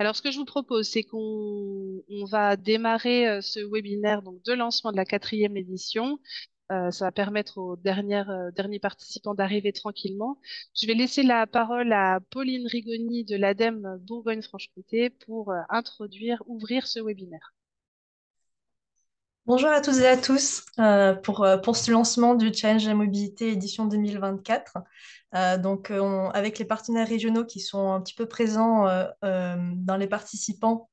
Alors, ce que je vous propose, c'est qu'on va démarrer ce webinaire donc, de lancement de la quatrième édition. Ça va permettre aux derniers participants d'arriver tranquillement. Je vais laisser la parole à Pauline Rigoni de l'ADEME Bourgogne-Franche-Comté pour ouvrir ce webinaire. Bonjour à toutes et à tous pour ce lancement du Challenge la mobilité édition 2024. Avec les partenaires régionaux qui sont un petit peu présents dans les participants,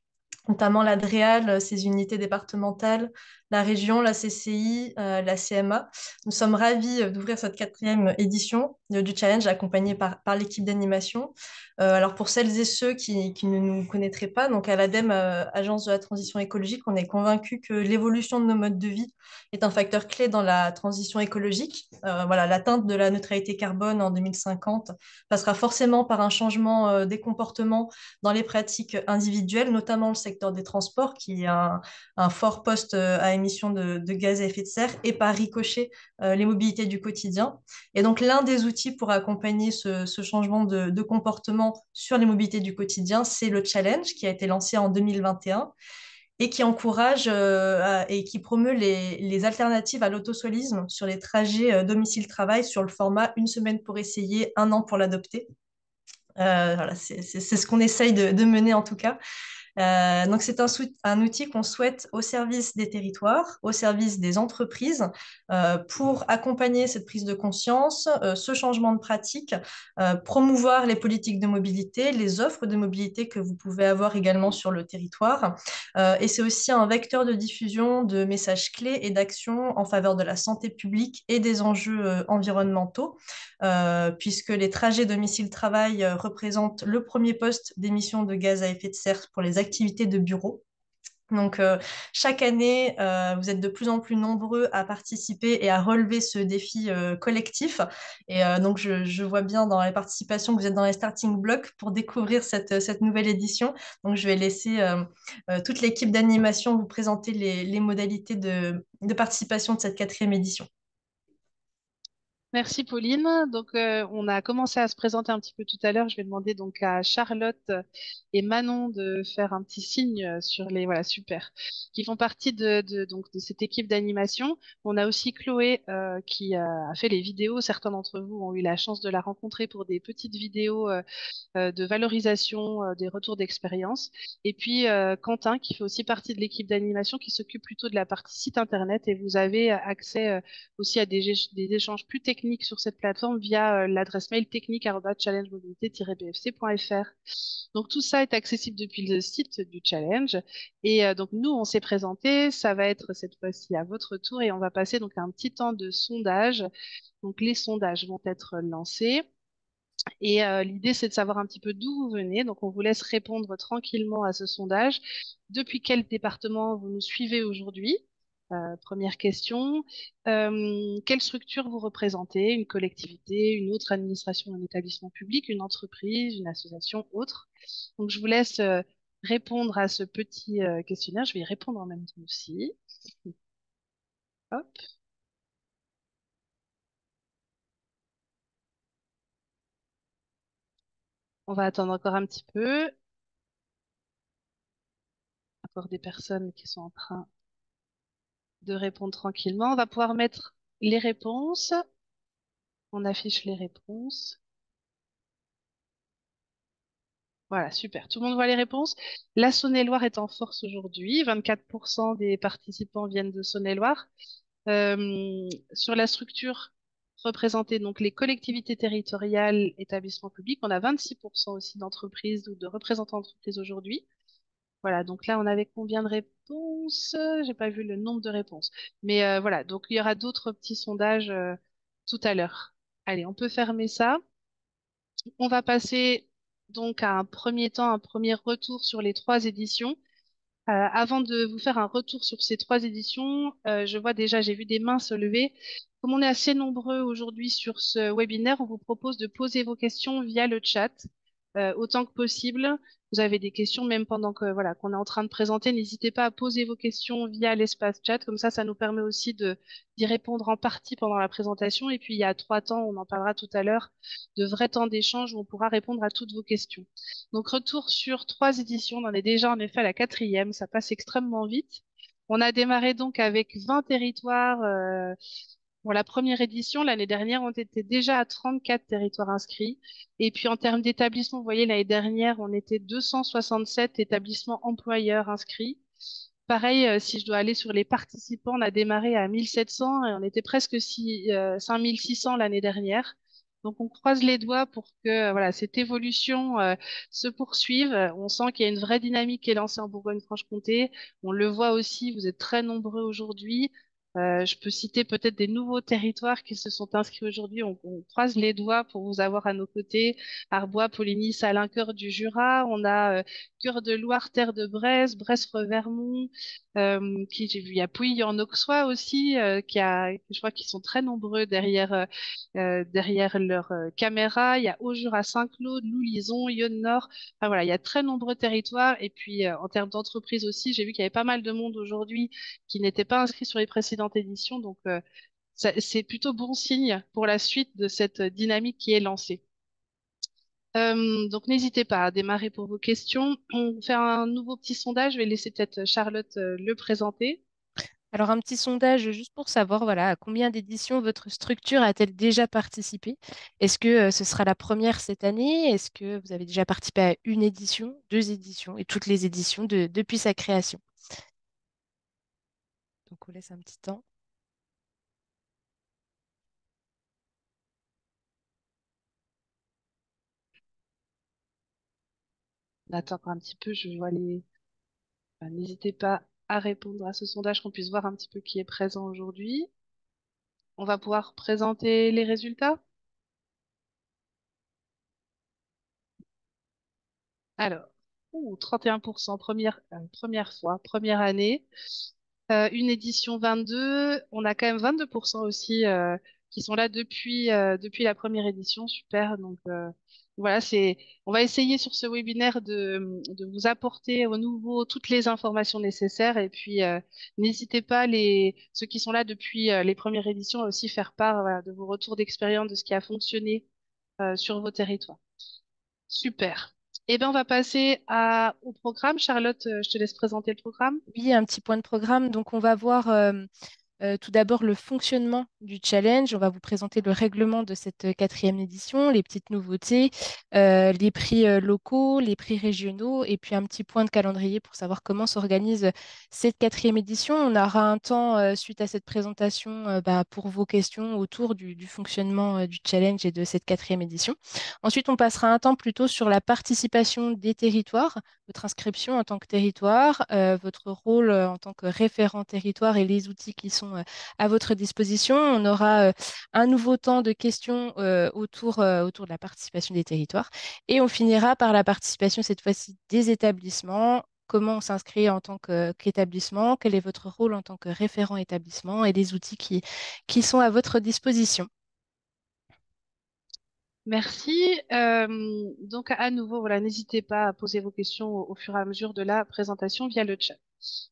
notamment l'ADREAL, ses unités départementales, la région, la CCI, la CMA. Nous sommes ravis d'ouvrir cette quatrième édition du challenge accompagnée par l'équipe d'animation. Alors pour celles et ceux qui ne nous connaîtraient pas, donc à l'ADEME, Agence de la transition écologique, on est convaincu que l'évolution de nos modes de vie est un facteur clé dans la transition écologique. Voilà, l'atteinte de la neutralité carbone en 2050 passera forcément par un changement des comportements dans les pratiques individuelles, notamment le secteur des transports, qui a un fort poste à émissions de gaz à effet de serre, et par ricochet, les mobilités du quotidien. Et donc, l'un des outils pour accompagner ce changement de comportement sur les mobilités du quotidien, c'est le challenge qui a été lancé en 2021 et qui encourage et qui promeut les alternatives à l'autosolisme sur les trajets domicile-travail sur le format une semaine pour essayer, un an pour l'adopter. Voilà, c'est ce qu'on essaye de mener en tout cas. Donc, c'est un outil qu'on souhaite au service des territoires, au service des entreprises, pour accompagner cette prise de conscience, ce changement de pratique, promouvoir les politiques de mobilité, les offres de mobilité que vous pouvez avoir également sur le territoire. Et c'est aussi un vecteur de diffusion de messages clés et d'actions en faveur de la santé publique et des enjeux environnementaux, puisque les trajets domicile-travail représentent le premier poste d'émissions de gaz à effet de serre pour les activités de bureau. Donc, chaque année, vous êtes de plus en plus nombreux à participer et à relever ce défi collectif. Et donc, je vois bien dans les participations que vous êtes dans les starting blocks pour découvrir cette nouvelle édition. Donc, je vais laisser toute l'équipe d'animation vous présenter les modalités de participation de cette quatrième édition. Merci Pauline. Donc on a commencé à se présenter un petit peu tout à l'heure. Je vais demander donc à Charlotte et Manon de faire un petit signe sur les voilà super qui font partie donc de cette équipe d'animation. On a aussi Chloé qui a fait les vidéos. Certains d'entre vous ont eu la chance de la rencontrer pour des petites vidéos de valorisation des retours d'expérience. Et puis Quentin, qui fait aussi partie de l'équipe d'animation, qui s'occupe plutôt de la partie site internet. Et vous avez accès aussi à des échanges plus techniques sur cette plateforme via l'adresse mail technique@challengemobilité-bfc.fr. Donc tout ça est accessible depuis le site du challenge. Et donc nous, on s'est présenté. Ça va être cette fois-ci à votre tour et on va passer donc à un petit temps de sondage. Donc les sondages vont être lancés. Et l'idée, c'est de savoir un petit peu d'où vous venez. Donc, on vous laisse répondre tranquillement à ce sondage. Depuis quel département vous nous suivez aujourd'hui? Première question. Quelle structure vous représentez? Une collectivité, une autre administration, un établissement public, une entreprise, une association, autre? Donc, je vous laisse répondre à ce petit questionnaire. Je vais y répondre en même temps aussi. Hop. On va attendre encore un petit peu. Encore des personnes qui sont en train de répondre tranquillement. On va pouvoir mettre les réponses. On affiche les réponses. Voilà, super. Tout le monde voit les réponses. La Saône-et-Loire est en force aujourd'hui. 24% des participants viennent de Saône-et-Loire. Sur la structure représentée, donc les collectivités territoriales, établissements publics, on a 26% aussi d'entreprises ou de représentants d'entreprises aujourd'hui. Voilà, donc là, on avait combien de réponses? J'ai pas vu le nombre de réponses. Mais voilà, donc il y aura d'autres petits sondages tout à l'heure. Allez, on peut fermer ça. On va passer donc à un premier temps, un premier retour sur les trois éditions. Avant de vous faire un retour sur ces trois éditions, je vois déjà, j'ai vu des mains se lever. Comme on est assez nombreux aujourd'hui sur ce webinaire, on vous propose de poser vos questions via le chat. autant que possible. Vous avez des questions, même pendant que voilà qu'on est en train de présenter, n'hésitez pas à poser vos questions via l'espace chat. Comme ça nous permet aussi de d'y répondre en partie pendant la présentation. Et puis il y a 3 temps, on en parlera tout à l'heure, de vrais temps d'échange où on pourra répondre à toutes vos questions. Donc retour sur 3 éditions, on en est déjà en effet à la 4e, ça passe extrêmement vite. On a démarré donc avec 20 territoires. Pour la première édition, l'année dernière, on était déjà à 34 territoires inscrits. Et puis en termes d'établissements, vous voyez, l'année dernière, on était 267 établissements employeurs inscrits. Pareil, si je dois aller sur les participants, on a démarré à 1700 et on était presque 5600 l'année dernière. Donc on croise les doigts pour que voilà, cette évolution se poursuive. On sent qu'il y a une vraie dynamique qui est lancée en Bourgogne-Franche-Comté. On le voit aussi, vous êtes très nombreux aujourd'hui. Je peux citer peut-être des nouveaux territoires qui se sont inscrits aujourd'hui. On croise les doigts pour vous avoir à nos côtés. Arbois, Poligny, Salins, Cœur du Jura. On a Cœur de Loire, Terre de Bresse, Bresse-Revermont. Qui j'ai vu, il y a Pouilly en Auxois aussi, je crois qu'ils sont très nombreux derrière leur caméra. Il y a Aujour à Saint-Claude, Loulisons, Yonne-Nord. Enfin, voilà, il y a très nombreux territoires. Et puis en termes d'entreprise aussi, j'ai vu qu'il y avait pas mal de monde aujourd'hui qui n'étaient pas inscrits sur les précédentes éditions. Donc, c'est plutôt bon signe pour la suite de cette dynamique qui est lancée. Donc, n'hésitez pas à démarrer pour vos questions. On fait un nouveau petit sondage. Je vais laisser peut-être Charlotte le présenter. Alors, un petit sondage juste pour savoir, voilà, à combien d'éditions votre structure a-t-elle déjà participé? Est-ce que ce sera la première cette année? Est-ce que vous avez déjà participé à une édition, 2 éditions et toutes les éditions depuis sa création? Donc, on laisse un petit temps. On attend encore un petit peu. Je vois les. Enfin, n'hésitez pas à répondre à ce sondage, qu'on puisse voir un petit peu qui est présent aujourd'hui. On va pouvoir présenter les résultats. Alors, 31%, première fois, première année. Une édition 22. On a quand même 22% aussi qui sont là depuis la première édition. Super. Donc voilà, on va essayer sur ce webinaire de vous apporter au nouveau toutes les informations nécessaires. Et puis n'hésitez pas, ceux qui sont là depuis les premières éditions, à aussi faire part voilà, de vos retours d'expérience, de ce qui a fonctionné sur vos territoires. Super. Eh bien, on va passer au programme. Charlotte, je te laisse présenter le programme. Oui, un petit point de programme. Donc, on va voir tout d'abord le fonctionnement du challenge. On va vous présenter le règlement de cette 4e édition, les petites nouveautés, les prix locaux, les prix régionaux et puis un petit point de calendrier pour savoir comment s'organise cette 4e édition. On aura un temps suite à cette présentation pour vos questions autour du fonctionnement du challenge et de cette 4e édition. Ensuite, on passera un temps plutôt sur la participation des territoires, votre inscription en tant que territoire, votre rôle en tant que référent territoire et les outils qui sont à votre disposition. On aura un nouveau temps de questions autour de la participation des territoires. Et on finira par la participation cette fois-ci des établissements. Comment on s'inscrit en tant qu'établissement, quel est votre rôle en tant que référent établissement et les outils qui sont à votre disposition. Merci. Donc, à nouveau, voilà, n'hésitez pas à poser vos questions au fur et à mesure de la présentation via le chat.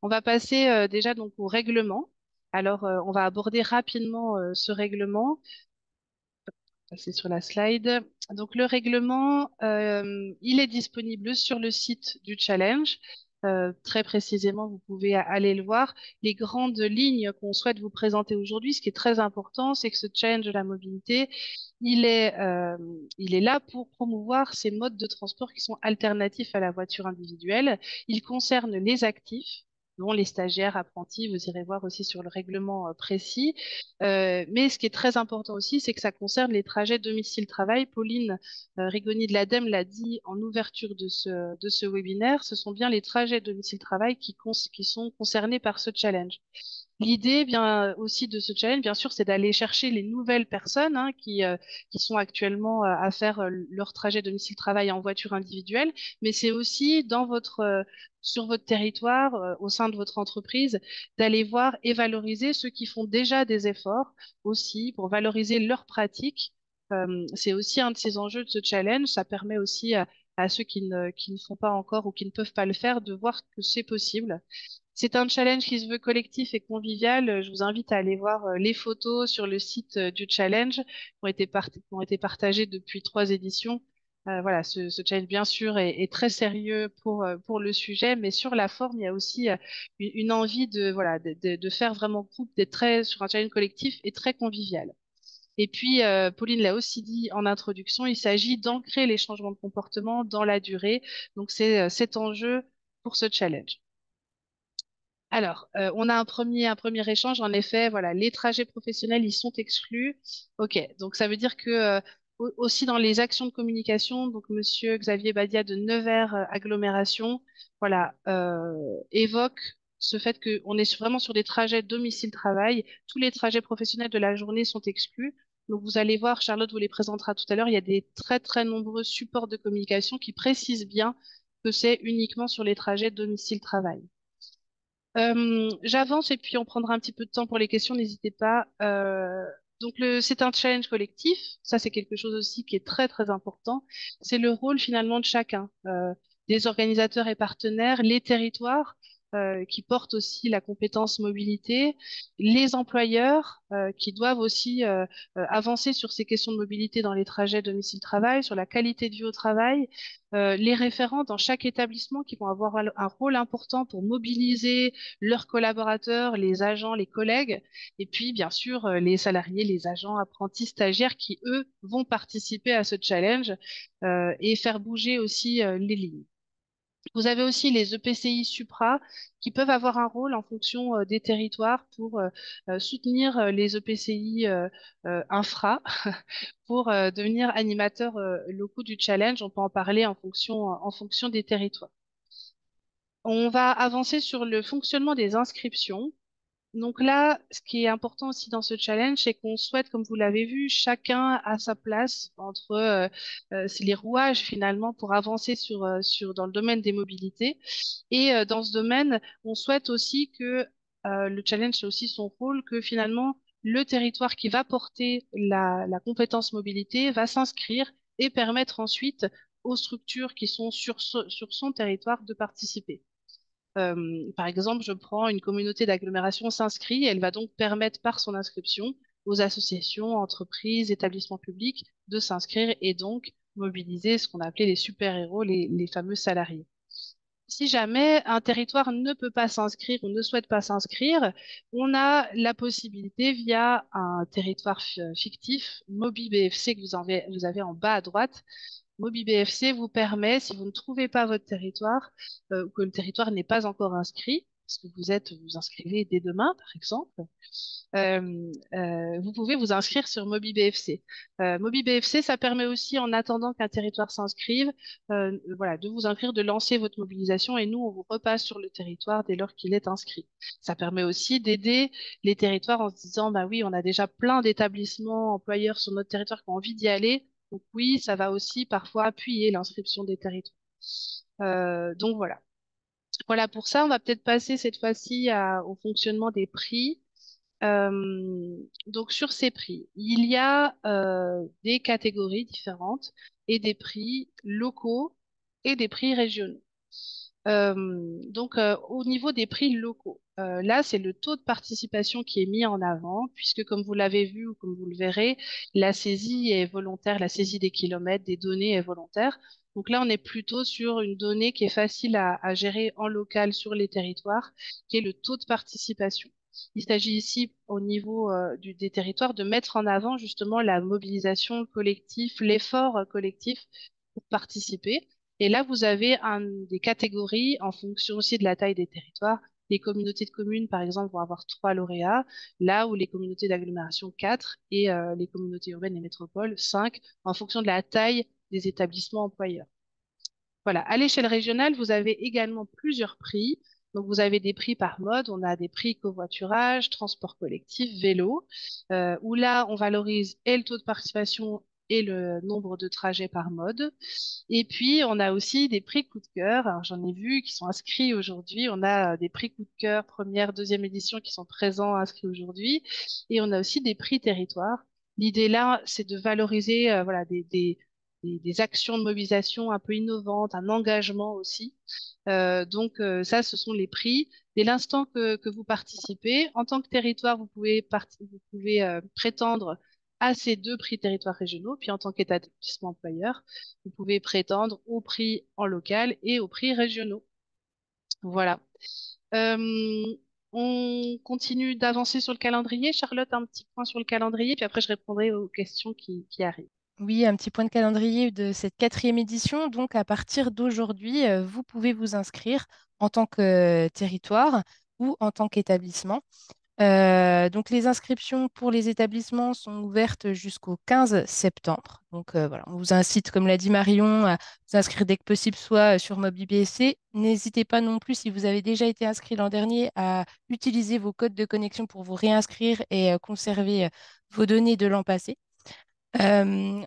On va passer déjà donc au règlement. Alors, on va aborder rapidement ce règlement. Passer sur la slide. Donc, le règlement, il est disponible sur le site du challenge. Très précisément, vous pouvez aller le voir. Les grandes lignes qu'on souhaite vous présenter aujourd'hui, ce qui est très important, c'est que ce challenge de la mobilité, il est là pour promouvoir ces modes de transport qui sont alternatifs à la voiture individuelle. Il concerne les actifs, dont les stagiaires, apprentis, vous irez voir aussi sur le règlement précis. Mais ce qui est très important aussi, c'est que ça concerne les trajets domicile-travail. Pauline Rigoni de l'ADEME l'a dit en ouverture de ce webinaire, ce sont bien les trajets domicile-travail qui sont concernés par ce challenge. L'idée bien aussi de ce challenge, bien sûr, c'est d'aller chercher les nouvelles personnes qui sont actuellement à faire leur trajet domicile-travail en voiture individuelle, mais c'est aussi sur votre territoire, au sein de votre entreprise, d'aller voir et valoriser ceux qui font déjà des efforts aussi pour valoriser leurs pratiques. C'est aussi un de ces enjeux de ce challenge. Ça permet aussi à ceux qui ne font pas encore ou qui ne peuvent pas le faire de voir que c'est possible. C'est un challenge qui se veut collectif et convivial. Je vous invite à aller voir les photos sur le site du challenge qui ont été partagées depuis 3 éditions. Voilà, ce challenge, bien sûr, est très sérieux pour le sujet, mais sur la forme, il y a aussi une envie voilà, de faire vraiment groupe, d'être très sur un challenge collectif et très convivial. Et puis, Pauline l'a aussi dit en introduction, il s'agit d'ancrer les changements de comportement dans la durée. Donc, c'est cet enjeu pour ce challenge. Alors, on a un premier échange. En effet, voilà, les trajets professionnels, ils sont exclus. OK, donc ça veut dire que aussi dans les actions de communication, donc Monsieur Xavier Badia de Nevers Agglomération, voilà, évoque ce fait qu'on est vraiment sur des trajets domicile-travail. Tous les trajets professionnels de la journée sont exclus. Donc vous allez voir, Charlotte vous les présentera tout à l'heure, il y a des très très nombreux supports de communication qui précisent bien que c'est uniquement sur les trajets domicile-travail. J'avance et puis on prendra un petit peu de temps pour les questions, n'hésitez pas. Donc c'est un challenge collectif, ça c'est quelque chose aussi qui est très très important. C'est le rôle finalement de chacun, des organisateurs et partenaires, les territoires qui portent aussi la compétence mobilité, les employeurs qui doivent aussi avancer sur ces questions de mobilité dans les trajets domicile-travail, sur la qualité de vie au travail, les référents dans chaque établissement qui vont avoir un rôle important pour mobiliser leurs collaborateurs, les agents, les collègues, et puis bien sûr les salariés, les agents, apprentis, stagiaires qui, eux, vont participer à ce challenge et faire bouger aussi les lignes. Vous avez aussi les EPCI supra qui peuvent avoir un rôle en fonction des territoires pour soutenir les EPCI infra pour devenir animateurs locaux du challenge. On peut en parler en fonction des territoires. On va avancer sur le fonctionnement des inscriptions. Donc là, ce qui est important aussi dans ce challenge, c'est qu'on souhaite, comme vous l'avez vu, chacun à sa place entre c'est les rouages finalement pour avancer dans le domaine des mobilités. Et dans ce domaine, on souhaite aussi que le challenge, c'est aussi son rôle, que finalement le territoire qui va porter la compétence mobilité va s'inscrire et permettre ensuite aux structures qui sont sur son territoire de participer. Par exemple, je prends une communauté d'agglomération s'inscrit, elle va donc permettre par son inscription aux associations, entreprises, établissements publics de s'inscrire et donc mobiliser ce qu'on appelait les super-héros, les fameux salariés. Si jamais un territoire ne peut pas s'inscrire ou ne souhaite pas s'inscrire, on a la possibilité via un territoire fictif, MobiBFC, que vous avez en bas à droite. MobiBFC vous permet, si vous ne trouvez pas votre territoire, ou que le territoire n'est pas encore inscrit, parce que vous inscrivez dès demain, par exemple, vous pouvez vous inscrire sur MobiBFC. MobiBFC, ça permet aussi, en attendant qu'un territoire s'inscrive, voilà, de vous inscrire, de lancer votre mobilisation et nous, on vous repasse sur le territoire dès lors qu'il est inscrit. Ça permet aussi d'aider les territoires en se disant, bah oui, on a déjà plein d'établissements employeurs sur notre territoire qui ont envie d'y aller. Donc oui, ça va aussi parfois appuyer l'inscription des territoires. Donc voilà. Voilà pour ça, on va peut-être passer cette fois-ci au fonctionnement des prix. Donc sur ces prix, il y a des catégories différentes et des prix locaux et des prix régionaux. Donc au niveau des prix locaux, là c'est le taux de participation qui est mis en avant puisque comme vous l'avez vu ou comme vous le verrez, la saisie est volontaire, la saisie des kilomètres, des données est volontaire. Donc là on est plutôt sur une donnée qui est facile à gérer en local sur les territoires, qui est le taux de participation. Il s'agit ici, au niveau des territoires, de mettre en avant justement la mobilisation collective, l'effort collectif pour participer. Et là, vous avez des catégories en fonction aussi de la taille des territoires. Les communautés de communes, par exemple, vont avoir 3 lauréats, là où les communautés d'agglomération 4 et les communautés urbaines et métropoles 5, en fonction de la taille des établissements employeurs. Voilà. À l'échelle régionale, vous avez également plusieurs prix. Donc, vous avez des prix par mode. On a des prix covoiturage, transport collectif, vélo, où là, on valorise et le taux de participation et le nombre de trajets par mode. Et puis, on a aussi des prix coup de cœur. Alors, j'en ai vu qui sont inscrits aujourd'hui. On a des prix coup de cœur première, deuxième édition qui sont présents, inscrits aujourd'hui. Et on a aussi des prix territoire. L'idée là, c'est de valoriser voilà, des actions de mobilisation un peu innovantes, un engagement aussi. Ça, ce sont les prix. Dès l'instant que vous participez, en tant que territoire, vous pouvez prétendre à ces 2 prix territoires régionaux, puis en tant qu'établissement employeur, vous pouvez prétendre aux prix en local et aux prix régionaux. Voilà. Euh, on continue d'avancer sur le calendrier. Charlotte, un petit point sur le calendrier, puis après je répondrai aux questions qui arrivent. Oui, un petit point de calendrier de cette 4e édition. Donc, à partir d'aujourd'hui, vous pouvez vous inscrire en tant que territoire ou en tant qu'établissement. Donc, les inscriptions pour les établissements sont ouvertes jusqu'au 15 septembre. Donc, voilà, on vous incite, comme l'a dit Marion, à vous inscrire dès que possible, soit sur MobiBSC. N'hésitez pas non plus, si vous avez déjà été inscrit l'an dernier, à utiliser vos codes de connexion pour vous réinscrire et conserver vos données de l'an passé.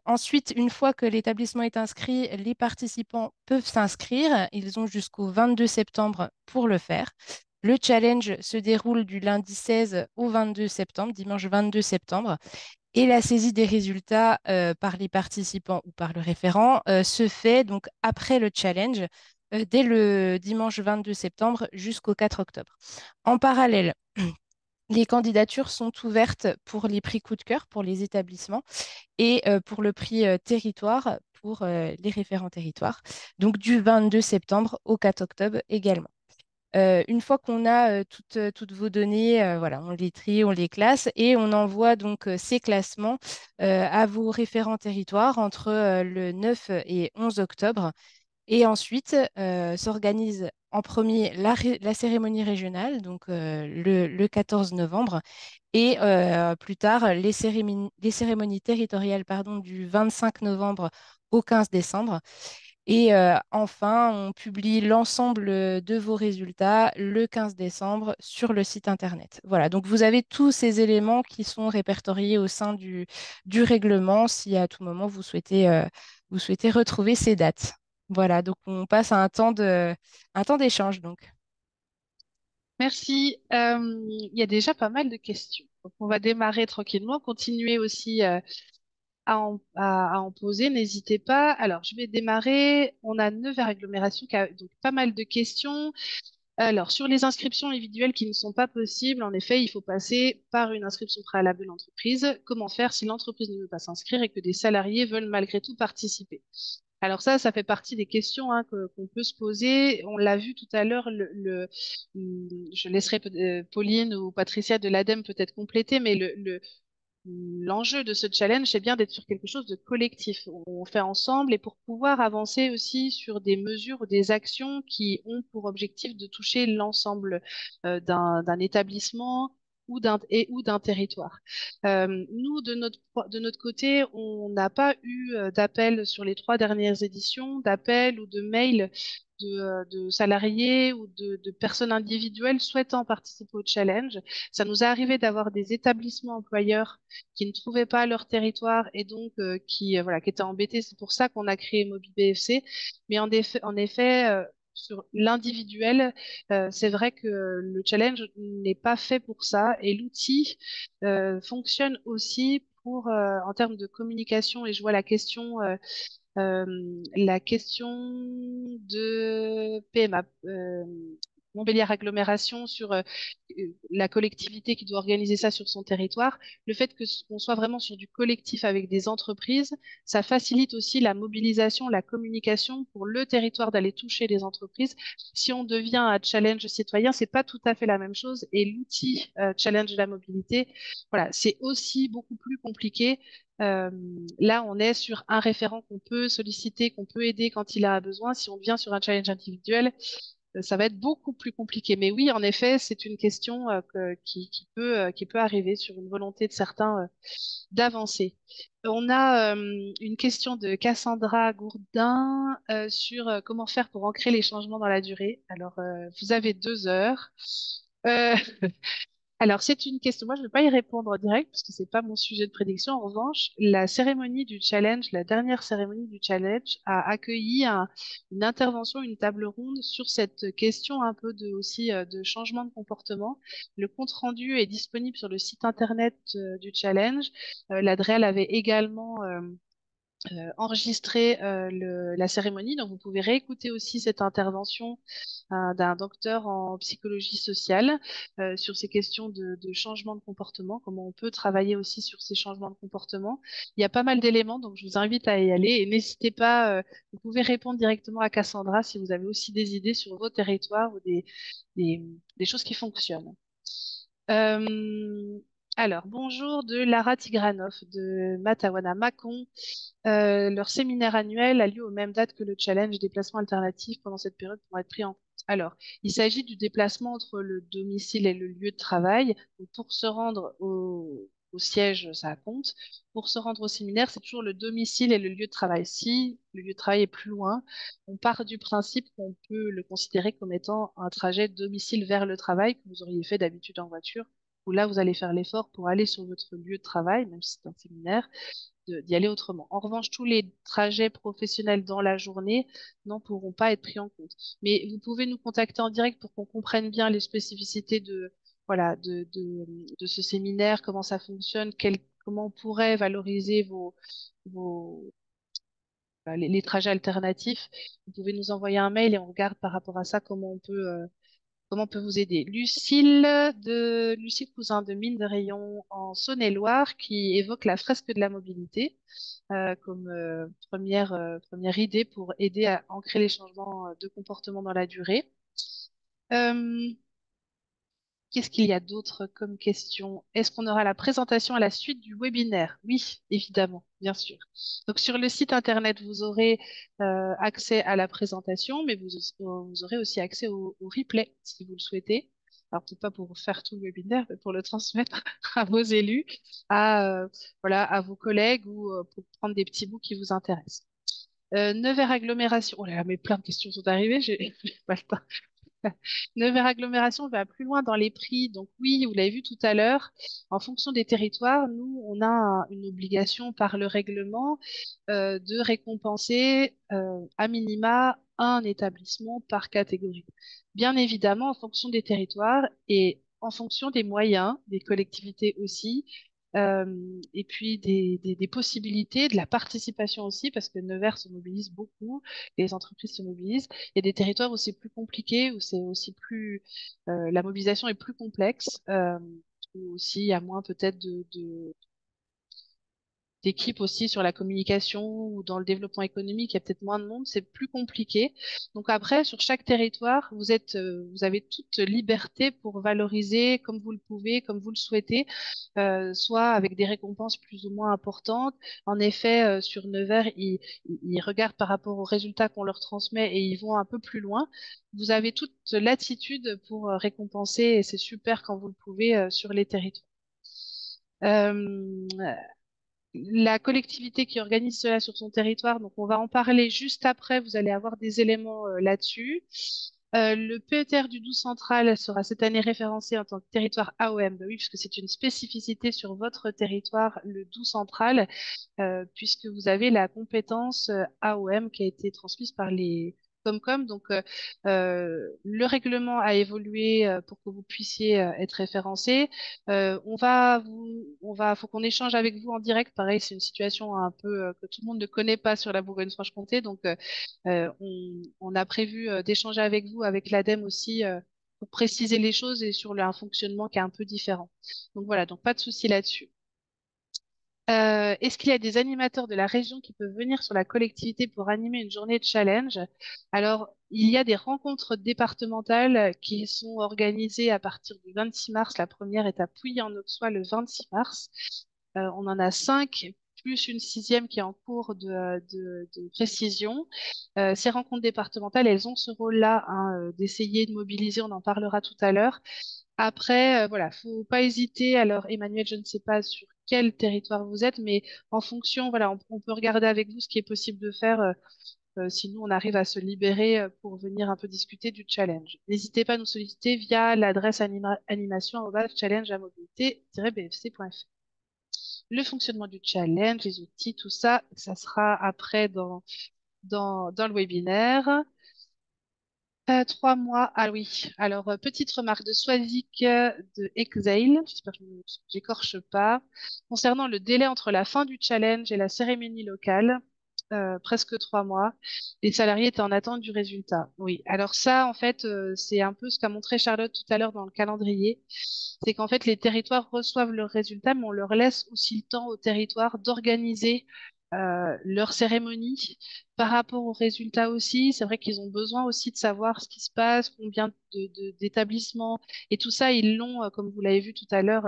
Ensuite, une fois que l'établissement est inscrit, les participants peuvent s'inscrire. Ils ont jusqu'au 22 septembre pour le faire. Le challenge se déroule du lundi 16 au 22 septembre, dimanche 22 septembre. Et la saisie des résultats par les participants ou par le référent se fait donc après le challenge, dès le dimanche 22 septembre jusqu'au 4 octobre. En parallèle, les candidatures sont ouvertes pour les prix coup de cœur pour les établissements et pour le prix territoire pour les référents territoires, donc du 22 septembre au 4 octobre également. Une fois qu'on a toutes vos données, voilà, on les trie, on les classe et on envoie donc ces classements à vos référents territoires entre le 9 et 11 octobre. Et ensuite, s'organise en premier la cérémonie régionale, donc le 14 novembre, et plus tard les cérémonies territoriales pardon, du 25 novembre au 15 décembre. Et enfin, on publie l'ensemble de vos résultats le 15 décembre sur le site Internet. Voilà, donc vous avez tous ces éléments qui sont répertoriés au sein du règlement si à tout moment vous souhaitez retrouver ces dates. Voilà, donc on passe à un temps d'échange donc. Merci. Il y a déjà pas mal de questions. Donc, on va démarrer tranquillement, continuer aussi à en poser, n'hésitez pas. Alors, je vais démarrer. On a 9 agglomérations, donc pas mal de questions. Alors, sur les inscriptions individuelles qui ne sont pas possibles, en effet, il faut passer par une inscription préalable de l'entreprise. Comment faire si l'entreprise ne veut pas s'inscrire et que des salariés veulent malgré tout participer? Alors ça fait partie des questions qu'on peut se poser. On l'a vu tout à l'heure, je laisserai Pauline ou Patricia de l'ADEME peut-être compléter, mais l'enjeu de ce challenge, c'est bien d'être sur quelque chose de collectif. On fait ensemble et pour pouvoir avancer aussi sur des mesures ou des actions qui ont pour objectif de toucher l'ensemble d'un établissement ou d'un territoire. Nous, de notre côté, on n'a pas eu d'appel sur les 3 dernières éditions, d'appel ou de mail de salariés ou de personnes individuelles souhaitant participer au challenge. Ça nous est arrivé d'avoir des établissements employeurs qui ne trouvaient pas leur territoire et donc voilà, qui étaient embêtés. C'est pour ça qu'on a créé MobiBFC. Mais en effet sur l'individuel, c'est vrai que le challenge n'est pas fait pour ça et l'outil fonctionne aussi en termes de communication. Et je vois euh, la question de PMA, Montbéliard Agglomération, sur la collectivité qui doit organiser ça sur son territoire. Le fait qu'on soit vraiment sur du collectif avec des entreprises, ça facilite aussi la mobilisation, la communication pour le territoire d'aller toucher les entreprises. Si on devient un challenge citoyen, c'est pas tout à fait la même chose. Et l'outil challenge de la mobilité, voilà, c'est aussi beaucoup plus compliqué. Euh, Là, on est sur un référent qu'on peut solliciter, qu'on peut aider quand il a besoin. Si on vient sur un challenge individuel, ça va être beaucoup plus compliqué. Mais oui, en effet, c'est une question qui peut arriver sur une volonté de certains d'avancer. On a une question de Cassandra Gourdin sur comment faire pour ancrer les changements dans la durée. Alors, vous avez 2 heures. Euh, Alors, c'est une question. Moi, je ne vais pas y répondre en direct parce que c'est pas mon sujet de prédiction. En revanche, la cérémonie du challenge, la dernière cérémonie du challenge, a accueilli une intervention, une table ronde sur cette question un peu aussi de changement de comportement. Le compte rendu est disponible sur le site internet du challenge. L'Adréal avait également enregistrer la cérémonie. Donc, vous pouvez réécouter aussi cette intervention d'un docteur en psychologie sociale sur ces questions de changement de comportement, comment on peut travailler aussi sur ces changements de comportement. Il y a pas mal d'éléments, donc je vous invite à y aller et n'hésitez pas, vous pouvez répondre directement à Cassandra si vous avez aussi des idées sur vos territoires ou des, des choses qui fonctionnent. Euh, alors, bonjour de Lara Tigranov de Matawana Macon. Leur séminaire annuel a lieu aux mêmes dates que le challenge déplacement alternatif pendant cette période pour être pris en compte. Alors, il s'agit du déplacement entre le domicile et le lieu de travail. Donc, pour se rendre au siège, ça compte. Pour se rendre au séminaire, c'est toujours le domicile et le lieu de travail. Si le lieu de travail est plus loin, on part du principe qu'on peut le considérer comme étant un trajet de domicile vers le travail que vous auriez fait d'habitude en voiture, où là, vous allez faire l'effort pour aller sur votre lieu de travail, même si c'est un séminaire d'y aller autrement. En revanche, tous les trajets professionnels dans la journée n'en pourront pas être pris en compte. Mais vous pouvez nous contacter en direct pour qu'on comprenne bien les spécificités voilà, de ce séminaire, comment ça fonctionne, comment on pourrait valoriser vos, les trajets alternatifs. Vous pouvez nous envoyer un mail et on regarde par rapport à ça comment on peut vous aider. Lucille Cousin de Mine de Rayon en Saône-et-Loire qui évoque la fresque de la mobilité comme première idée pour aider à ancrer les changements de comportement dans la durée. Euh, Qu'est-ce qu'il y a d'autre comme question? Est-ce qu'on aura la présentation à la suite du webinaire? Oui, évidemment, bien sûr. Donc sur le site internet, vous aurez accès à la présentation, mais vous aurez aussi accès au replay si vous le souhaitez. Alors peut-être pas pour faire tout le webinaire, mais pour le transmettre à vos élus, voilà, à vos collègues ou pour prendre des petits bouts qui vous intéressent. Nevers agglomération. Oh là là, mais plein de questions sont arrivées, j'ai j'ai pas le temps. Nevers agglomération va plus loin dans les prix. Donc oui, vous l'avez vu tout à l'heure, en fonction des territoires, nous, on a une obligation par le règlement de récompenser à minima un établissement par catégorie. Bien évidemment, en fonction des territoires et en fonction des moyens des collectivités aussi, et puis des possibilités, de la participation aussi, parce que Nevers se mobilise beaucoup, les entreprises se mobilisent. Il y a des territoires où c'est plus compliqué, où c'est aussi la mobilisation est plus complexe, où aussi il y a moins peut-être d'équipes aussi sur la communication ou dans le développement économique, il y a peut-être moins de monde, c'est plus compliqué. Donc après, sur chaque territoire, vous avez toute liberté pour valoriser comme vous le pouvez, comme vous le souhaitez, soit avec des récompenses plus ou moins importantes. En effet, sur Nevers, ils regardent par rapport aux résultats qu'on leur transmet et ils vont un peu plus loin. Vous avez toute latitude pour récompenser et c'est super quand vous le pouvez sur les territoires. Euh, la collectivité qui organise cela sur son territoire. Donc, on va en parler juste après. Vous allez avoir des éléments là-dessus. Le PETR du Doubs central sera cette année référencé en tant que territoire AOM. Ben oui, puisque c'est une spécificité sur votre territoire, le Doubs central, puisque vous avez la compétence AOM qui a été transmise par les Comcom. Donc, le règlement a évolué pour que vous puissiez être référencé. Faut qu'on échange avec vous en direct. Pareil, c'est une situation un peu que tout le monde ne connaît pas sur la Bourgogne-Franche-Comté. Donc, on a prévu d'échanger avec vous, avec l'ADEME aussi, pour préciser les choses et sur un fonctionnement qui est un peu différent. Donc voilà, donc pas de souci là-dessus. Est-ce qu'il y a des animateurs de la région qui peuvent venir sur la collectivité pour animer une journée de challenge? Alors, il y a des rencontres départementales qui sont organisées à partir du 26 mars. La première est à Pouilly-en-Auxois le 26 mars. On en a 5, plus une sixième qui est en cours de précision. Ces rencontres départementales, elles ont ce rôle-là, hein, d'essayer de mobiliser, on en parlera tout à l'heure. Après, voilà, faut pas hésiter. Alors, Emmanuel, je ne sais pas sur quel territoire vous êtes, mais en fonction, voilà, on peut regarder avec vous ce qui est possible de faire si nous, on arrive à se libérer pour venir un peu discuter du challenge. N'hésitez pas à nous solliciter via l'adresse animation@challenge-à-mobilité-bfc.fr. Le fonctionnement du challenge, les outils, tout ça, ça sera après dans le webinaire. 3 mois, ah oui. Alors, petite remarque de Swazik de Exile, j'espère que j'écorche pas. Concernant le délai entre la fin du challenge et la cérémonie locale, presque 3 mois, les salariés étaient en attente du résultat. Oui, alors ça, en fait, c'est un peu ce qu'a montré Charlotte tout à l'heure dans le calendrier. C'est qu'en fait, les territoires reçoivent leurs résultats, mais on leur laisse aussi le temps au territoire d'organiser leur cérémonie par rapport aux résultats aussi. C'est vrai qu'ils ont besoin aussi de savoir ce qui se passe, combien d'établissements, et tout ça, ils l'ont, comme vous l'avez vu tout à l'heure,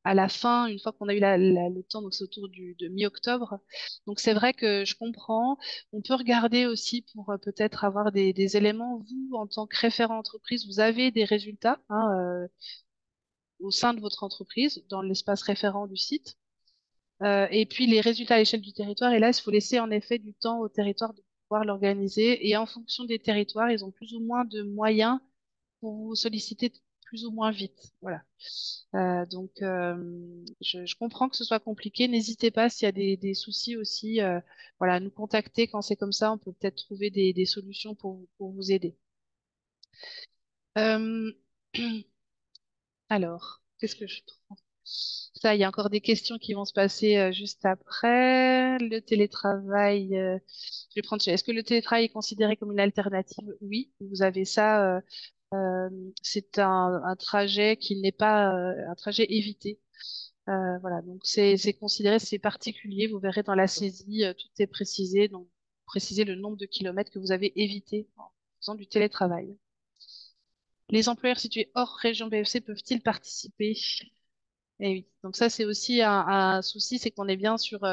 à la fin, une fois qu'on a eu le temps, donc c'est autour de mi-octobre. Donc c'est vrai que je comprends. On peut regarder aussi pour peut-être avoir des éléments. Vous, en tant que référent entreprise, vous avez des résultats au sein de votre entreprise, dans l'espace référent du site. Et puis les résultats à l'échelle du territoire. Et là, il faut laisser en effet du temps au territoire de pouvoir l'organiser. Et en fonction des territoires, ils ont plus ou moins de moyens pour vous solliciter plus ou moins vite. Voilà. Je comprends que ce soit compliqué. N'hésitez pas s'il y a des soucis aussi. Voilà, nous contacter quand c'est comme ça. On peut peut-être trouver des solutions pour vous aider. Euh, alors, qu'est-ce que je trouve? Ça, il y a encore des questions qui vont se passer juste après. Le télétravail, je vais prendre. Est-ce que le télétravail est considéré comme une alternative? Oui, vous avez ça. C'est un trajet qui n'est pas un trajet évité. Voilà, donc c'est considéré, c'est particulier. Vous verrez dans la saisie, tout est précisé. Donc, précisez le nombre de kilomètres que vous avez évité en faisant du télétravail. Les employeurs situés hors région BFC peuvent-ils participer? Eh oui, donc ça c'est aussi un souci, c'est qu'on est bien sur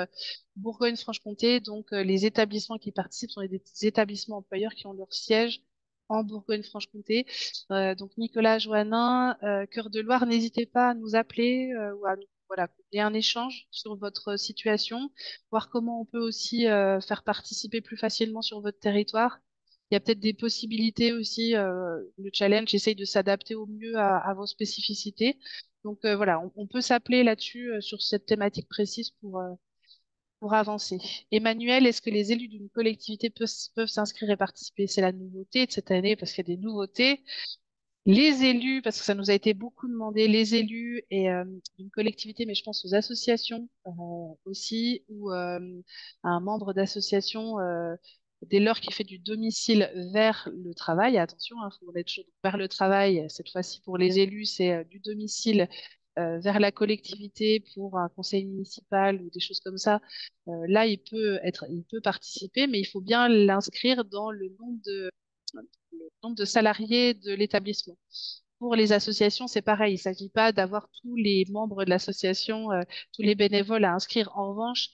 Bourgogne-Franche-Comté, donc les établissements qui participent sont des établissements employeurs qui ont leur siège en Bourgogne-Franche-Comté. Donc Nicolas Joannin, Cœur de Loire, n'hésitez pas à nous appeler ou à voilà, qu'on ait un échange sur votre situation, voir comment on peut aussi faire participer plus facilement sur votre territoire. Il y a peut-être des possibilités aussi, le challenge essaye de s'adapter au mieux à vos spécificités. Donc voilà, on peut s'appeler là-dessus sur cette thématique précise pour avancer. Emmanuel, est-ce que les élus d'une collectivité peuvent s'inscrire et participer? C'est la nouveauté de cette année parce qu'il y a des nouveautés. Les élus, parce que ça nous a été beaucoup demandé, les élus et d'une collectivité, mais je pense aux associations aussi, ou un membre d'association dès lors qu'il fait du domicile vers le travail. Attention, il faut être toujours vers le travail. Cette fois-ci, pour les élus, c'est du domicile vers la collectivité pour un conseil municipal ou des choses comme ça. Là, il peut participer, mais il faut bien l'inscrire dans le nombre de salariés de l'établissement. Pour les associations, c'est pareil. Il ne s'agit pas d'avoir tous les membres de l'association, tous les bénévoles à inscrire. En revanche,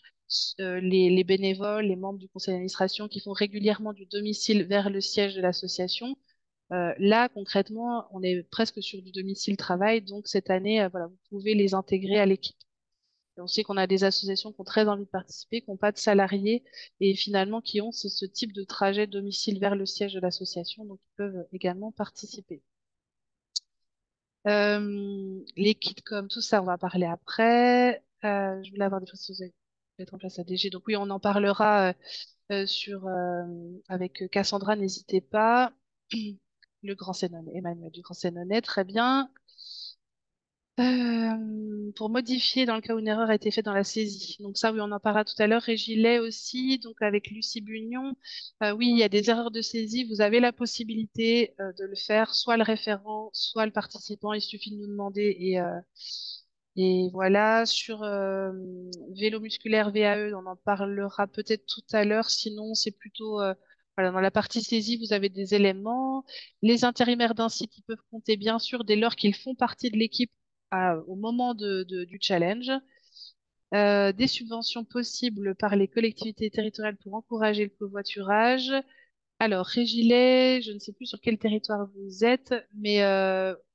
les bénévoles, les membres du conseil d'administration qui font régulièrement du domicile vers le siège de l'association, là, concrètement, on est presque sur du domicile travail. Donc, cette année, voilà, vous pouvez les intégrer à l'équipe. Et on sait qu'on a des associations qui ont très envie de participer, qui n'ont pas de salariés et finalement qui ont ce type de trajet domicile vers le siège de l'association, donc ils peuvent également participer. Les kits comme tout ça, on va parler après. Je voulais avoir des précisions mettre en place la DG. Donc oui, on en parlera avec Cassandra, n'hésitez pas. Le Grand Sénonais, Emmanuel du Grand Sénonais, très bien. Pour modifier dans le cas où une erreur a été faite dans la saisie. Donc ça, oui, on en parlera tout à l'heure. Régilet aussi, donc avec Lucie Bugnon. Oui, il y a des erreurs de saisie. Vous avez la possibilité de le faire, soit le référent, soit le participant. Il suffit de nous demander et voilà. Sur vélo musculaire VAE, on en parlera peut-être tout à l'heure. Sinon, c'est plutôt voilà, dans la partie saisie, vous avez des éléments. Les intérimaires d'un site, ils peuvent compter bien sûr dès lors qu'ils font partie de l'équipe au moment du challenge. Des subventions possibles par les collectivités territoriales pour encourager le covoiturage. Alors, Régilet, je ne sais plus sur quel territoire vous êtes, mais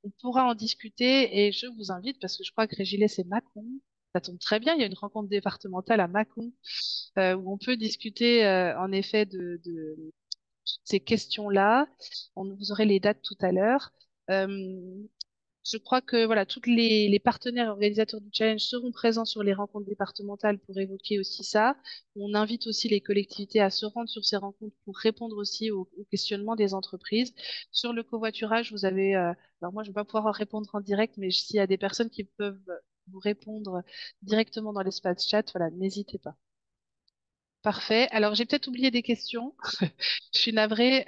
on pourra en discuter et je vous invite, parce que je crois que Régilet, c'est Mâcon. Ça tombe très bien, il y a une rencontre départementale à Mâcon où on peut discuter en effet de ces questions-là. Vous aurez les dates tout à l'heure. Euh, Je crois que voilà, tous les partenaires organisateurs du challenge seront présents sur les rencontres départementales pour évoquer aussi ça. On invite aussi les collectivités à se rendre sur ces rencontres pour répondre aussi aux questionnements des entreprises. Sur le covoiturage, vous avez, alors moi je ne vais pas pouvoir répondre en direct, mais s'il y a des personnes qui peuvent vous répondre directement dans l'espace chat, voilà, n'hésitez pas. Parfait. Alors, j'ai peut-être oublié des questions. Je suis navrée.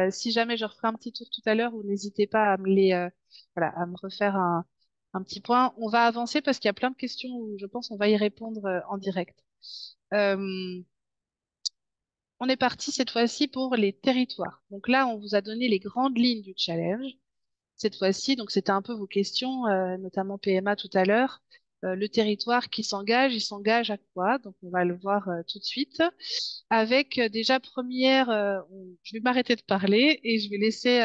Si jamais je referai un petit tour tout à l'heure, vous n'hésitez pas à me voilà, à me refaire un petit point. On va avancer parce qu'il y a plein de questions où je pense on va y répondre en direct. Euh, on est parti cette fois-ci pour les territoires. Donc là, on vous a donné les grandes lignes du challenge. Cette fois-ci, donc c'était un peu vos questions, notamment PMA tout à l'heure. Le territoire qui s'engage, il s'engage à quoi? Donc on va le voir tout de suite. Avec déjà première, je vais m'arrêter de parler et je vais laisser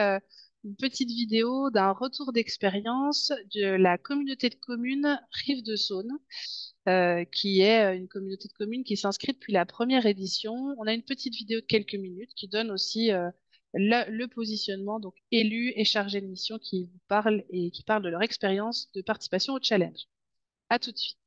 une petite vidéo d'un retour d'expérience de la communauté de communes Rive de Saône, qui est une communauté de communes qui s'inscrit depuis la première édition. On a une petite vidéo de quelques minutes qui donne aussi le positionnement, donc élus et chargés de mission qui vous parlent et qui parlent de leur expérience de participation au challenge. À tout de suite.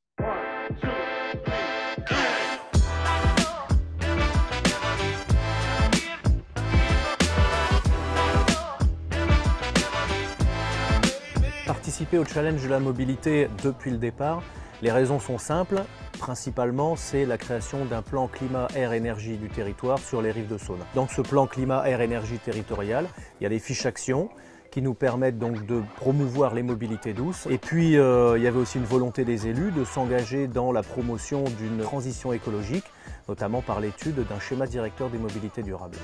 Participer au challenge de la mobilité depuis le départ, les raisons sont simples. Principalement, c'est la création d'un plan climat-air-énergie du territoire sur les rives de Saône. Dans ce plan climat-air-énergie territorial, il y a des fiches actions qui nous permettent donc de promouvoir les mobilités douces. Et puis, il y avait aussi une volonté des élus de s'engager dans la promotion d'une transition écologique, notamment par l'étude d'un schéma directeur des mobilités durables.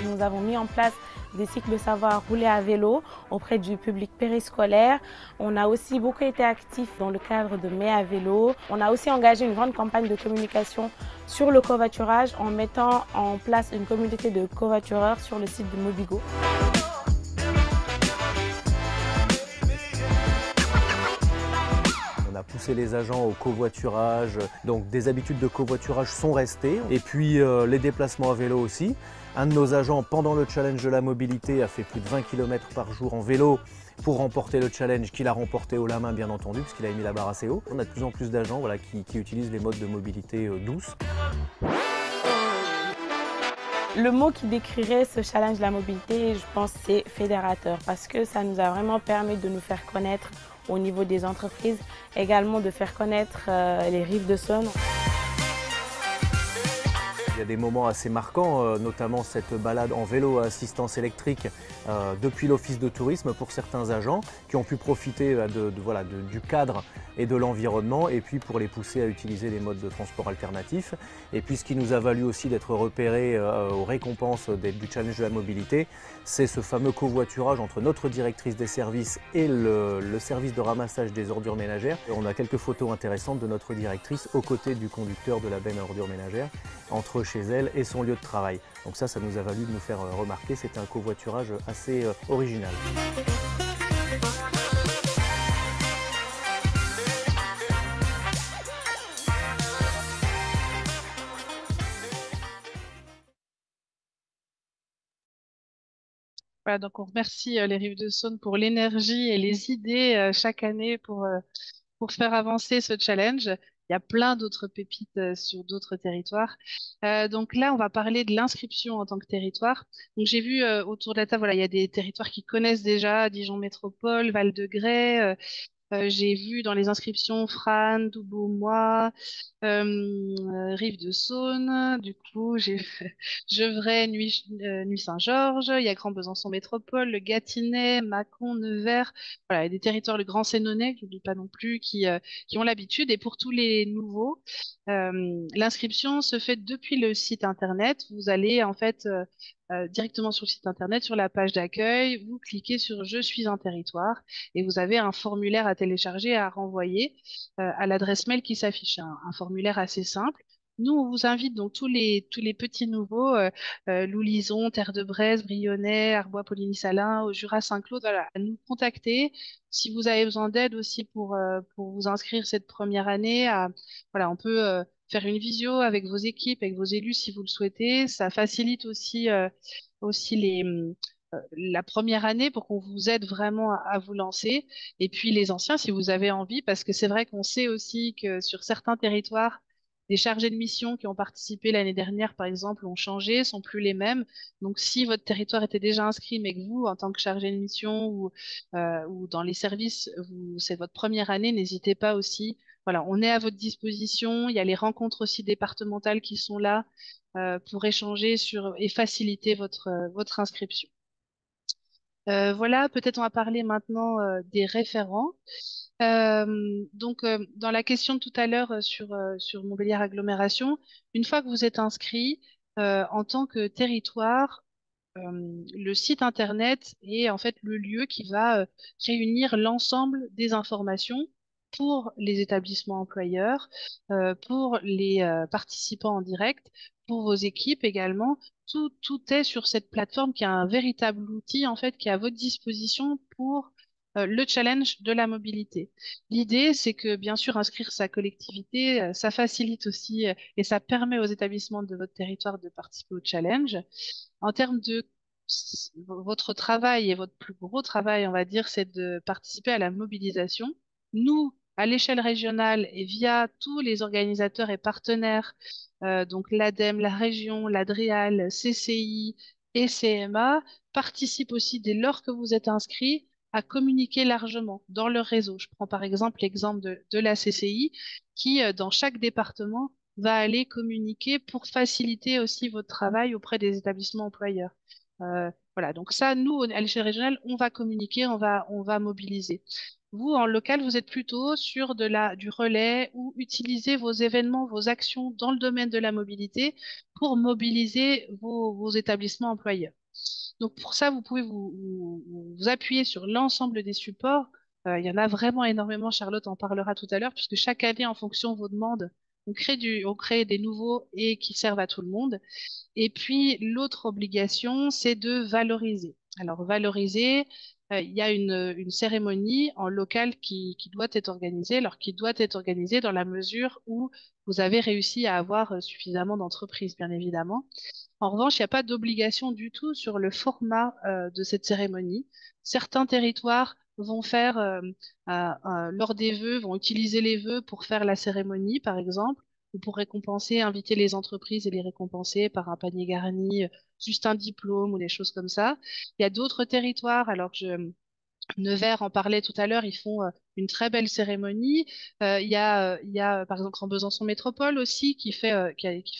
Nous avons mis en place des cycles de savoir rouler à vélo auprès du public périscolaire. On a aussi beaucoup été actifs dans le cadre de Mai à vélo. On a aussi engagé une grande campagne de communication sur le covoiturage en mettant en place une communauté de covoitureurs sur le site de Mobigo. On a poussé les agents au covoiturage, donc des habitudes de covoiturage sont restées. Et puis les déplacements à vélo aussi. Un de nos agents, pendant le challenge de la mobilité, a fait plus de 20 km par jour en vélo pour remporter le challenge, qu'il a remporté haut la main bien entendu, parce qu'il a mis la barre assez haut. On a de plus en plus d'agents voilà, qui utilisent les modes de mobilité douces. Le mot qui décrirait ce challenge de la mobilité, je pense, c'est fédérateur, parce que ça nous a vraiment permis de nous faire connaître au niveau des entreprises, également de faire connaître les rives de Saône. Il y a des moments assez marquants, notamment cette balade en vélo à assistance électrique depuis l'office de tourisme pour certains agents qui ont pu profiter du cadre et de l'environnement et puis pour les pousser à utiliser les modes de transport alternatifs. Et puis ce qui nous a valu aussi d'être repérés aux récompenses du challenge de la mobilité, c'est ce fameux covoiturage entre notre directrice des services et le service de ramassage des ordures ménagères. Et on a quelques photos intéressantes de notre directrice aux côtés du conducteur de la benne à ordures ménagères, entre chez elle et son lieu de travail. Donc ça nous a valu de nous faire remarquer, c'est un covoiturage assez original. Voilà, donc on remercie les Rives de Saône pour l'énergie et les idées chaque année pour faire avancer ce challenge. Il y a plein d'autres pépites sur d'autres territoires. Donc là, on va parler de l'inscription en tant que territoire. Donc j'ai vu autour de la table, voilà, il y a des territoires qui connaissent déjà, Dijon Métropole, Val-de-Grès. J'ai vu dans les inscriptions Fran, Doubaumois, Rive de Saône. Du coup, j'ai fait Gevrey, Nuit Saint-Georges. Il y a Grand Besançon Métropole, le Gâtinais, Mâcon, Nevers. Voilà, il y a des territoires, le Grand Sénonais, que j'oublie pas non plus, qui ont l'habitude. Et pour tous les nouveaux, l'inscription se fait depuis le site internet. Vous allez en fait directement sur le site internet, sur la page d'accueil, vous cliquez sur Je suis un territoire et vous avez un formulaire à télécharger, à renvoyer à l'adresse mail qui s'affiche. Un formulaire assez simple. Nous, on vous invite donc tous les petits nouveaux, Loulisons, Terre de Bresse, Brionnais, Arbois, Poligny-Salins, au Jura, Saint-Claude, voilà, à nous contacter. Si vous avez besoin d'aide aussi pour vous inscrire cette première année, voilà, on peut faire une visio avec vos équipes, avec vos élus si vous le souhaitez. Ça facilite aussi la première année pour qu'on vous aide vraiment à vous lancer. Et puis les anciens, si vous avez envie, parce que c'est vrai qu'on sait aussi que sur certains territoires, les chargés de mission qui ont participé l'année dernière, par exemple, ont changé, sont plus les mêmes. Donc, si votre territoire était déjà inscrit, mais que vous, en tant que chargé de mission ou dans les services, c'est votre première année, n'hésitez pas aussi. Voilà, on est à votre disposition. Il y a les rencontres aussi départementales qui sont là pour échanger et faciliter votre inscription. Voilà, peut-être on va parler maintenant des référents. Dans la question de tout à l'heure sur Montbéliard Agglomération, une fois que vous êtes inscrit en tant que territoire, le site internet est en fait le lieu qui va réunir l'ensemble des informations pour les établissements employeurs, pour les participants en direct, pour vos équipes également. Tout est sur cette plateforme qui est un véritable outil en fait qui est à votre disposition pour le challenge de la mobilité. L'idée, c'est que bien sûr inscrire sa collectivité, ça facilite aussi et ça permet aux établissements de votre territoire de participer au challenge. En termes de votre travail et votre plus gros travail, on va dire, c'est de participer à la mobilisation. Nous, à l'échelle régionale et via tous les organisateurs et partenaires, donc l'ADEME, la région, l'Adréal, CCI et CMA, participent aussi dès lors que vous êtes inscrit à communiquer largement dans leur réseau. Je prends par exemple l'exemple de la CCI qui, dans chaque département, va aller communiquer pour faciliter aussi votre travail auprès des établissements employeurs. Voilà, donc ça, nous, à l'échelle régionale, on va communiquer, on va mobiliser. Vous, en local, vous êtes plutôt sur du relais ou utilisez vos événements, vos actions dans le domaine de la mobilité pour mobiliser vos établissements employeurs. Donc pour ça, vous pouvez vous appuyer sur l'ensemble des supports. Il y en a vraiment énormément, Charlotte en parlera tout à l'heure, puisque chaque année, en fonction de vos demandes, on crée des nouveaux et qui servent à tout le monde. Et puis, l'autre obligation, c'est de valoriser. Alors, valoriser, il y a une cérémonie en local qui doit être organisée, alors qui doit être organisée dans la mesure où vous avez réussi à avoir suffisamment d'entreprises, bien évidemment. En revanche, il n'y a pas d'obligation du tout sur le format de cette cérémonie. Certains territoires vont faire, lors des vœux, vont utiliser les vœux pour faire la cérémonie, par exemple, ou pour récompenser, inviter les entreprises et les récompenser par un panier garni, juste un diplôme ou des choses comme ça. Il y a d'autres territoires, Nevers en parlait tout à l'heure, ils font une très belle cérémonie. Il y a par exemple en Besançon Métropole aussi qui fait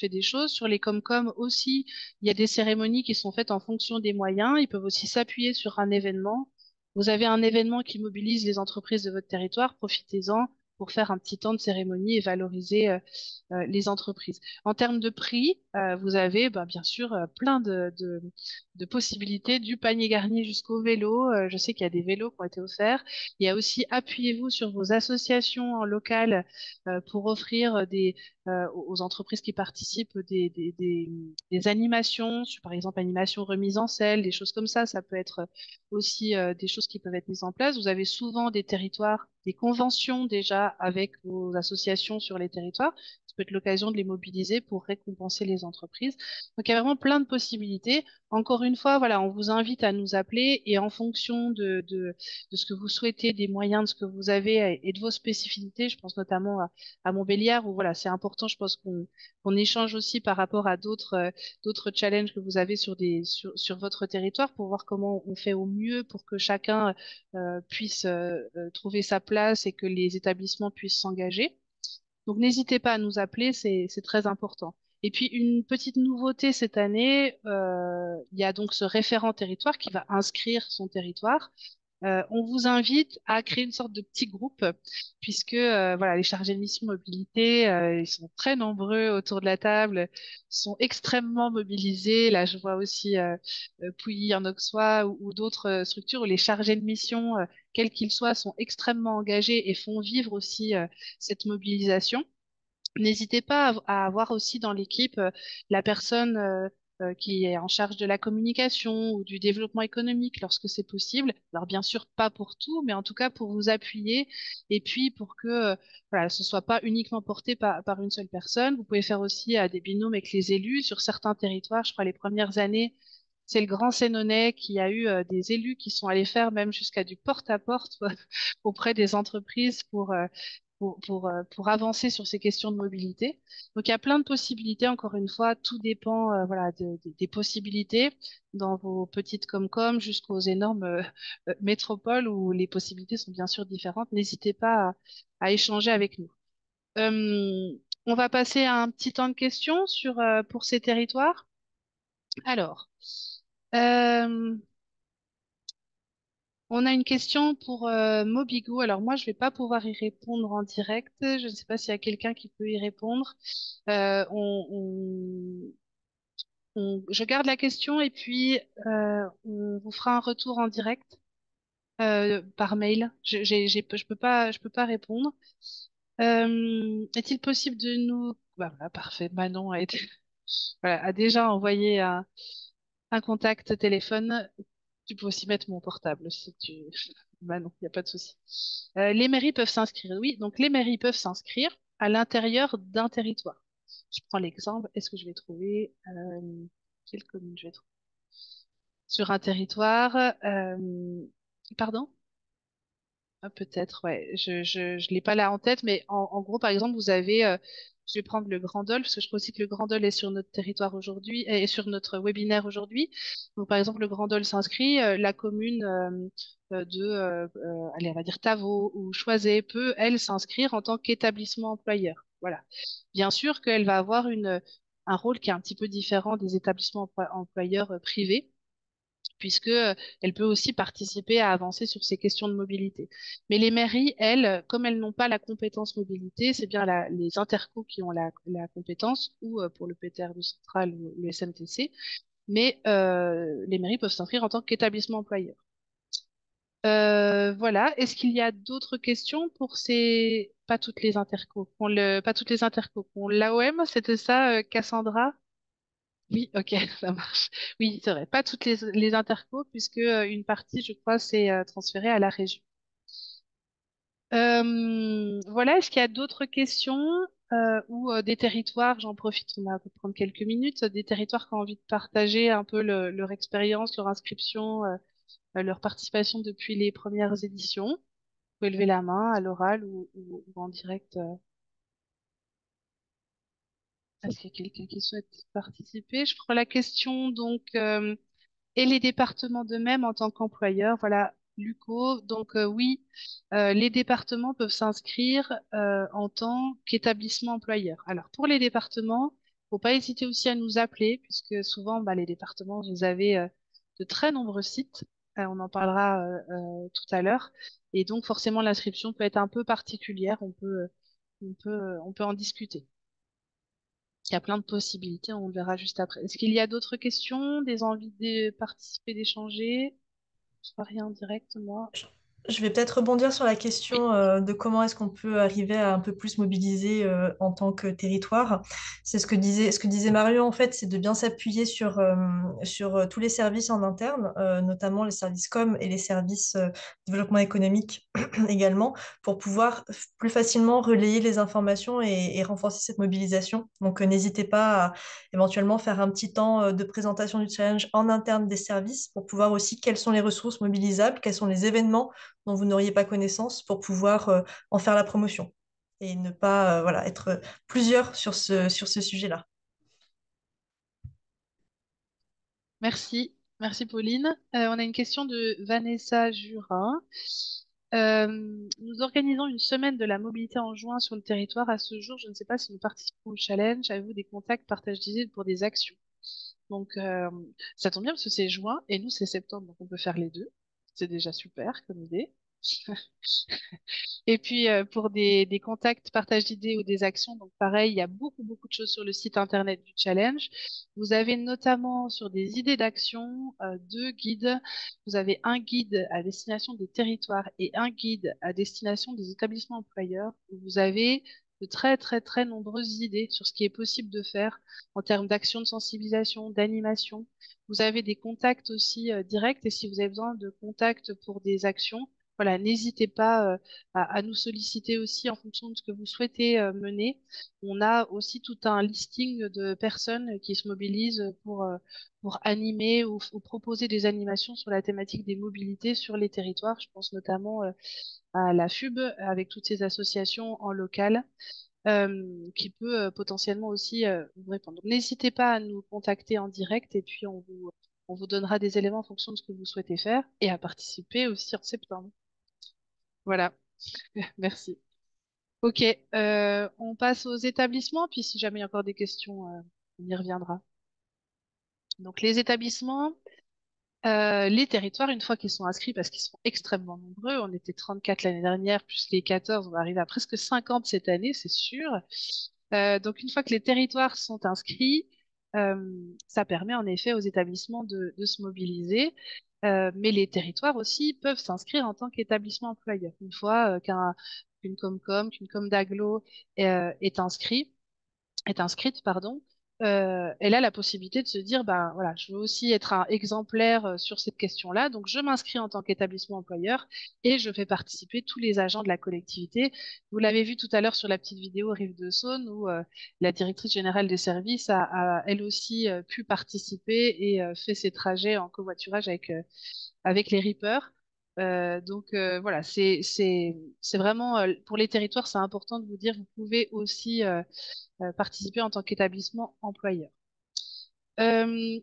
des choses. Sur les Comcom aussi, il y a des cérémonies qui sont faites en fonction des moyens. Ils peuvent aussi s'appuyer sur un événement. Vous avez un événement qui mobilise les entreprises de votre territoire, profitez-en pour faire un petit temps de cérémonie et valoriser les entreprises. En termes de prix, vous avez bien sûr plein de possibilités, du panier garni jusqu'au vélo. Je sais qu'il y a des vélos qui ont été offerts. Il y a aussi, appuyez-vous sur vos associations en local pour offrir aux entreprises qui participent des animations, par exemple animation remise en selle, des choses comme ça. Ça peut être aussi des choses qui peuvent être mises en place. Vous avez souvent des territoires, des conventions déjà avec vos associations sur les territoires. Ça peut être l'occasion de les mobiliser pour récompenser les entreprises. Donc, il y a vraiment plein de possibilités. Encore une fois, voilà, on vous invite à nous appeler et en fonction de ce que vous souhaitez, des moyens, de ce que vous avez et de vos spécificités, je pense notamment à Montbéliard où voilà, c'est important, je pense qu'on échange aussi par rapport à d'autres challenges que vous avez sur votre territoire pour voir comment on fait au mieux pour que chacun puisse trouver sa place et que les établissements puissent s'engager. Donc n'hésitez pas à nous appeler, c'est très important. Et puis une petite nouveauté cette année, il y a donc ce référent territoire qui va inscrire son territoire. On vous invite à créer une sorte de petit groupe, puisque voilà, les chargés de mission mobilité, ils sont très nombreux autour de la table, sont extrêmement mobilisés. Là, je vois aussi Pouilly en Auxois ou d'autres structures où les chargés de mission, quels qu'ils soient, sont extrêmement engagés et font vivre aussi cette mobilisation. N'hésitez pas à avoir aussi dans l'équipe la personne qui est en charge de la communication ou du développement économique lorsque c'est possible. Alors bien sûr pas pour tout, mais en tout cas pour vous appuyer et puis pour que voilà, ce soit pas uniquement porté par une seule personne. Vous pouvez faire aussi des binômes avec les élus sur certains territoires. Je crois les premières années, c'est le Grand Sénonais qui a eu des élus qui sont allés faire même jusqu'à du porte-à-porte auprès des entreprises pour avancer sur ces questions de mobilité. Donc, il y a plein de possibilités. Encore une fois, tout dépend voilà, des possibilités dans vos petites com-com jusqu'aux énormes métropoles où les possibilités sont bien sûr différentes. N'hésitez pas à échanger avec nous. On va passer à un petit temps de questions pour ces territoires. Alors, euh, on a une question pour Mobigo. Alors moi, je vais pas pouvoir y répondre en direct. Je ne sais pas s'il y a quelqu'un qui peut y répondre. Euh, on, on- je garde la question et puis on vous fera un retour en direct par mail. Je peux pas répondre. Est-il possible de nous... Bah, voilà, parfait. Manon voilà, a déjà envoyé un contact téléphone. Tu peux aussi mettre mon portable si tu... Bah non, il n'y a pas de souci. Les mairies peuvent s'inscrire. Oui, donc les mairies peuvent s'inscrire à l'intérieur d'un territoire. Je prends l'exemple. Est-ce que je vais trouver quelle commune je vais trouver? Sur un territoire. Pardon? Ah, peut-être, ouais. Je l'ai pas là en tête, mais en gros, par exemple, vous avez, je vais prendre le Grand Dol, parce que je crois aussi que le Grand Dol est sur notre territoire aujourd'hui, et sur notre webinaire aujourd'hui. Donc, par exemple, le Grand Dol s'inscrit, la commune allez, on va dire Tavaux ou Choiset peut, elle, s'inscrire en tant qu'établissement employeur. Voilà. Bien sûr qu'elle va avoir un rôle qui est un petit peu différent des établissements employeurs privés puisque elle peut aussi participer à avancer sur ces questions de mobilité. Mais les mairies, elles, comme elles n'ont pas la compétence mobilité, c'est bien les intercos qui ont la compétence, ou pour le PTR du Central ou le SMTC, mais les mairies peuvent s'inscrire en tant qu'établissement employeur. Voilà. Est-ce qu'il y a d'autres questions pour ces... Pas toutes les intercos. Pas toutes les intercos. Pour l'AOM, c'était ça, Cassandra? Oui, ok, ça marche. Oui, c'est vrai. Pas toutes les intercos, puisque une partie, je crois, c'est transférée à la région. Voilà, est-ce qu'il y a d'autres questions ou des territoires, j'en profite, on va prendre quelques minutes, des territoires qui ont envie de partager un peu leur expérience, leur inscription, leur participation depuis les premières éditions. Vous pouvez lever la main à l'oral ou en direct. Est-ce qu'il y a quelqu'un qui souhaite participer? Je prends la question donc. Et les départements d'eux-mêmes en tant qu'employeurs. Voilà, Luco. Donc oui, les départements peuvent s'inscrire en tant qu'établissement employeur. Alors pour les départements, faut pas hésiter aussi à nous appeler, puisque souvent bah, les départements, vous avez de très nombreux sites. On en parlera tout à l'heure. Et donc forcément, l'inscription peut être un peu particulière. On peut en discuter. Il y a plein de possibilités, on le verra juste après. Est-ce qu'il y a d'autres questions, des envies de participer, d'échanger? Je vois rien en direct, moi. Je vais peut-être rebondir sur la Oui. question de comment est-ce qu'on peut arriver à un peu plus mobiliser en tant que territoire. C'est ce que disait Mario, en fait, c'est de bien s'appuyer sur tous les services en interne, notamment les services com et les services développement économique également, pour pouvoir plus facilement relayer les informations et renforcer cette mobilisation. Donc, n'hésitez pas à éventuellement faire un petit temps de présentation du challenge en interne des services pour pouvoir aussi quelles sont les ressources mobilisables, quels sont les événements dont vous n'auriez pas connaissance pour pouvoir en faire la promotion et ne pas voilà, être plusieurs sur ce sujet-là. Merci. Merci, Pauline. On a une question de Vanessa Jurin. Nous organisons une semaine de la mobilité en juin sur le territoire. À ce jour, je ne sais pas si nous participons au challenge. Avez-vous des contacts, partage d'idées pour des actions? Donc, ça tombe bien parce que c'est juin et nous, c'est septembre, donc on peut faire les deux. C'est déjà super comme idée. Et puis, pour des contacts, partage d'idées ou des actions, donc pareil, il y a beaucoup de choses sur le site internet du challenge. Vous avez notamment sur des idées d'action, deux guides. Vous avez un guide à destination des territoires et un guide à destination des établissements employeurs. Vous avez de très, très, très nombreuses idées sur ce qui est possible de faire en termes d'action de sensibilisation, d'animation. Vous avez des contacts aussi directs et si vous avez besoin de contacts pour des actions, voilà, n'hésitez pas à nous solliciter aussi en fonction de ce que vous souhaitez mener. On a aussi tout un listing de personnes qui se mobilisent pour animer ou proposer des animations sur la thématique des mobilités sur les territoires. Je pense notamment à la FUB avec toutes ces associations en local qui peut potentiellement aussi vous répondre. Donc, n'hésitez pas à nous contacter en direct et puis on vous donnera des éléments en fonction de ce que vous souhaitez faire et à participer aussi en septembre. Voilà, merci. Ok, on passe aux établissements, puis si jamais il y a encore des questions, on y reviendra. Donc les établissements, les territoires, une fois qu'ils sont inscrits, parce qu'ils sont extrêmement nombreux, on était 34 l'année dernière, plus les 14, on va arriver à presque 50 cette année, c'est sûr. Donc une fois que les territoires sont inscrits, ça permet en effet aux établissements de se mobiliser, mais les territoires aussi peuvent s'inscrire en tant qu'établissement employeur. Une fois qu'une Comcom, qu'une Comdaglo est inscrite, pardon, elle a la possibilité de se dire, ben voilà, je veux aussi être un exemplaire sur cette question-là, donc je m'inscris en tant qu'établissement employeur et je fais participer tous les agents de la collectivité. Vous l'avez vu tout à l'heure sur la petite vidéo Rive de Saône où la directrice générale des services a elle aussi pu participer et fait ses trajets en covoiturage avec les Reapers. Voilà, c'est vraiment pour les territoires, c'est important de vous dire, vous pouvez aussi participer en tant qu'établissement employeur. Euh,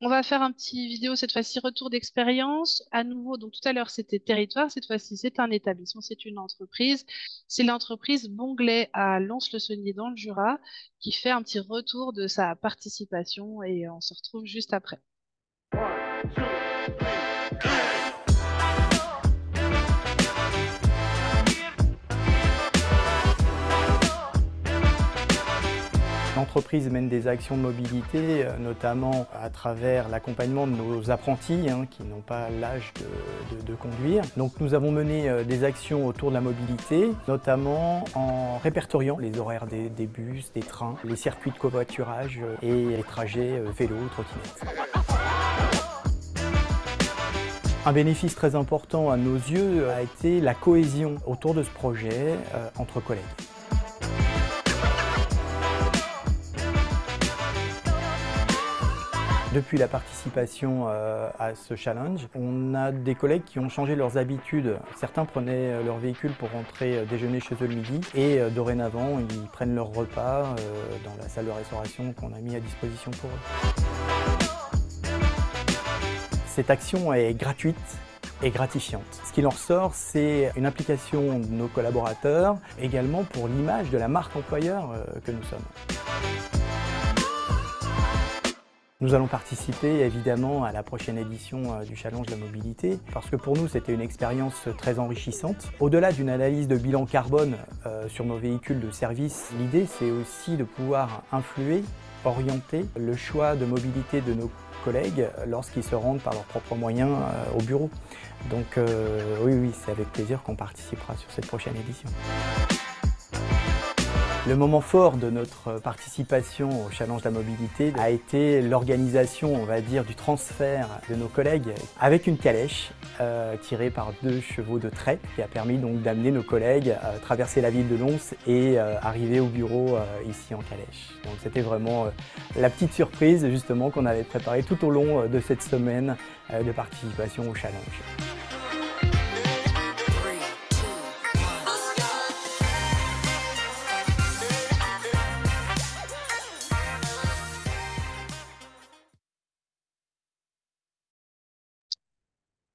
on va faire un petit vidéo cette fois-ci retour d'expérience. À nouveau, donc tout à l'heure c'était territoire, cette fois-ci c'est un établissement, c'est une entreprise. C'est l'entreprise Bonglet à Lons-le-Saunier dans le Jura qui fait un petit retour de sa participation et on se retrouve juste après. L'entreprise mène des actions de mobilité, notamment à travers l'accompagnement de nos apprentis qui n'ont pas l'âge de conduire. Donc nous avons mené des actions autour de la mobilité, notamment en répertoriant les horaires des bus, des trains, les circuits de covoiturage et les trajets vélo, trottinette. Un bénéfice très important à nos yeux a été la cohésion autour de ce projet entre collègues. Depuis la participation à ce challenge, on a des collègues qui ont changé leurs habitudes. Certains prenaient leur véhicule pour rentrer déjeuner chez eux le midi et dorénavant ils prennent leur repas dans la salle de restauration qu'on a mis à disposition pour eux. Cette action est gratuite et gratifiante. Ce qui en ressort, c'est une implication de nos collaborateurs, également pour l'image de la marque employeur que nous sommes. Nous allons participer évidemment à la prochaine édition du Challenge de la mobilité parce que pour nous c'était une expérience très enrichissante. Au-delà d'une analyse de bilan carbone sur nos véhicules de service, l'idée c'est aussi de pouvoir influer, orienter le choix de mobilité de nos collègues lorsqu'ils se rendent par leurs propres moyens au bureau. Donc oui, c'est avec plaisir qu'on participera sur cette prochaine édition. Le moment fort de notre participation au Challenge de la mobilité a été l'organisation, on va dire, du transfert de nos collègues avec une calèche tirée par 2 chevaux de trait qui a permis donc d'amener nos collègues à traverser la ville de Lons et arriver au bureau ici en calèche. Donc c'était vraiment la petite surprise justement qu'on avait préparée tout au long de cette semaine de participation au Challenge.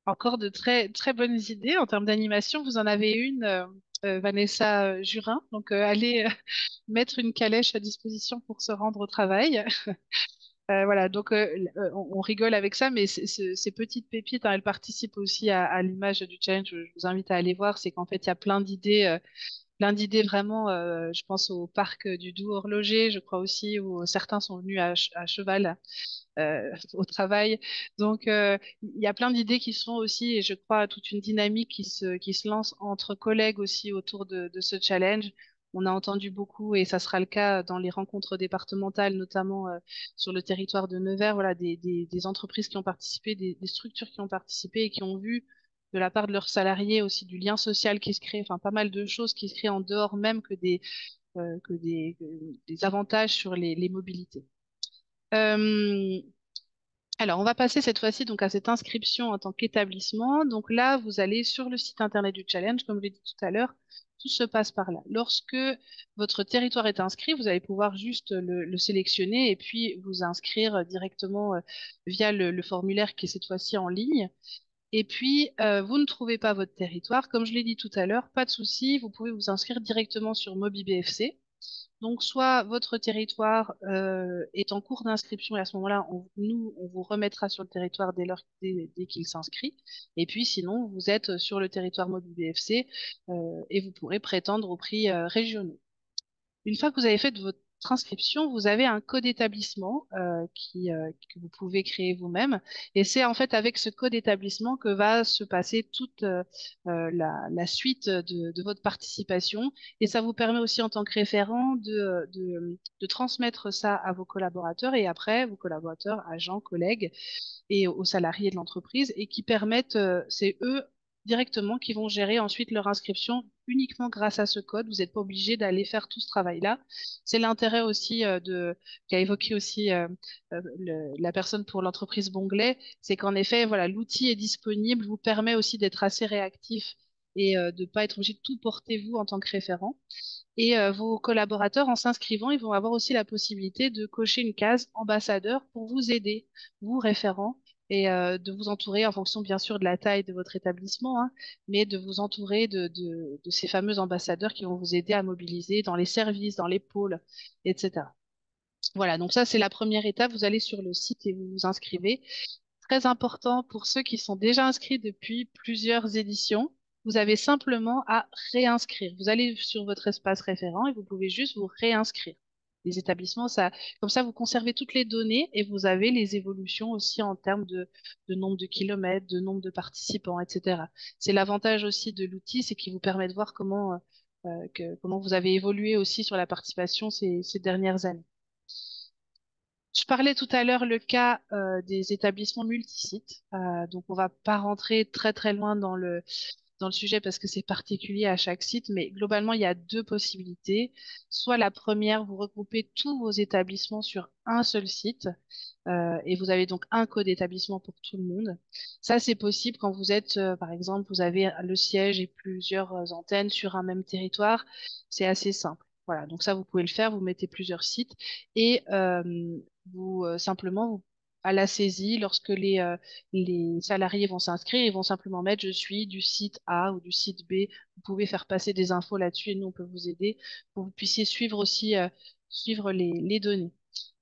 Encore de très, très bonnes idées en termes d'animation. Vous en avez une, Vanessa Jurin. Donc, allez mettre une calèche à disposition pour se rendre au travail. Voilà, donc on rigole avec ça, mais ces petites pépites, hein, elles participent aussi à l'image du challenge. Je vous invite à aller voir. C'est qu'en fait, il y a plein d'idées vraiment. Je pense au parc du Doubs horloger, je crois aussi, où certains sont venus à cheval au travail. Donc, il y a plein d'idées qui sont aussi, et je crois, toute une dynamique qui se lance entre collègues aussi autour de ce challenge, On a entendu beaucoup, et ça sera le cas dans les rencontres départementales, notamment sur le territoire de Nevers, voilà, des entreprises qui ont participé, des structures qui ont participé et qui ont vu de la part de leurs salariés aussi du lien social qui se crée, enfin pas mal de choses qui se créent en dehors même que des avantages sur les mobilités. Euh, alors, on va passer cette fois-ci donc à cette inscription en tant qu'établissement. Donc là, vous allez sur le site internet du challenge, comme je l'ai dit tout à l'heure, tout se passe par là. Lorsque votre territoire est inscrit, vous allez pouvoir juste le sélectionner et puis vous inscrire directement via le formulaire qui est cette fois-ci en ligne. Et puis, vous ne trouvez pas votre territoire. Comme je l'ai dit tout à l'heure, pas de souci, vous pouvez vous inscrire directement sur MobiBFC. Donc, soit votre territoire est en cours d'inscription et à ce moment-là, on vous remettra sur le territoire dès qu'il s'inscrit. Et puis, sinon, vous êtes sur le territoire MobiBFC et vous pourrez prétendre aux prix régionaux. Une fois que vous avez fait votre inscription, vous avez un code établissement que vous pouvez créer vous-même. Et c'est en fait avec ce code établissement que va se passer toute la suite de votre participation. Et ça vous permet aussi en tant que référent de transmettre ça à vos collaborateurs et après vos collaborateurs, agents, collègues et aux salariés de l'entreprise et qui permettent, c'est eux directement qui vont gérer ensuite leur inscription uniquement grâce à ce code. Vous n'êtes pas obligé d'aller faire tout ce travail-là. C'est l'intérêt aussi qu'a évoqué aussi la personne pour l'entreprise Bonglet, c'est qu'en effet, voilà, l'outil est disponible, vous permet aussi d'être assez réactif et de ne pas être obligé de tout porter vous en tant que référent. Et vos collaborateurs, en s'inscrivant, ils vont avoir aussi la possibilité de cocher une case ambassadeur pour vous aider, vous référents, et de vous entourer en fonction bien sûr de la taille de votre établissement, hein, mais de vous entourer de ces fameux ambassadeurs qui vont vous aider à mobiliser dans les services, dans les pôles, etc. Voilà, donc ça c'est la première étape. Vous allez sur le site et vous vous inscrivez. Très important pour ceux qui sont déjà inscrits depuis plusieurs éditions. Vous avez simplement à réinscrire. Vous allez sur votre espace référent et vous pouvez juste vous réinscrire. Les établissements, ça, comme ça, vous conservez toutes les données et vous avez les évolutions aussi en termes de nombre de kilomètres, de nombre de participants, etc. C'est l'avantage aussi de l'outil, c'est qu'il vous permet de voir comment vous avez évolué aussi sur la participation ces dernières années. Je parlais tout à l'heure le cas des établissements multisites. Donc, on va pas rentrer très très loin dans le sujet parce que c'est particulier à chaque site, mais globalement, il y a deux possibilités. Soit la première, vous regroupez tous vos établissements sur un seul site et vous avez donc un code établissement pour tout le monde. Ça, c'est possible quand vous êtes, par exemple, vous avez le siège et plusieurs antennes sur un même territoire. C'est assez simple. Voilà, donc ça, vous pouvez le faire, vous mettez plusieurs sites et simplement, à la saisie, lorsque les salariés vont s'inscrire, ils vont simplement mettre je suis du site A ou du site B. Vous pouvez faire passer des infos là-dessus et nous, on peut vous aider pour que vous puissiez suivre aussi suivre les données.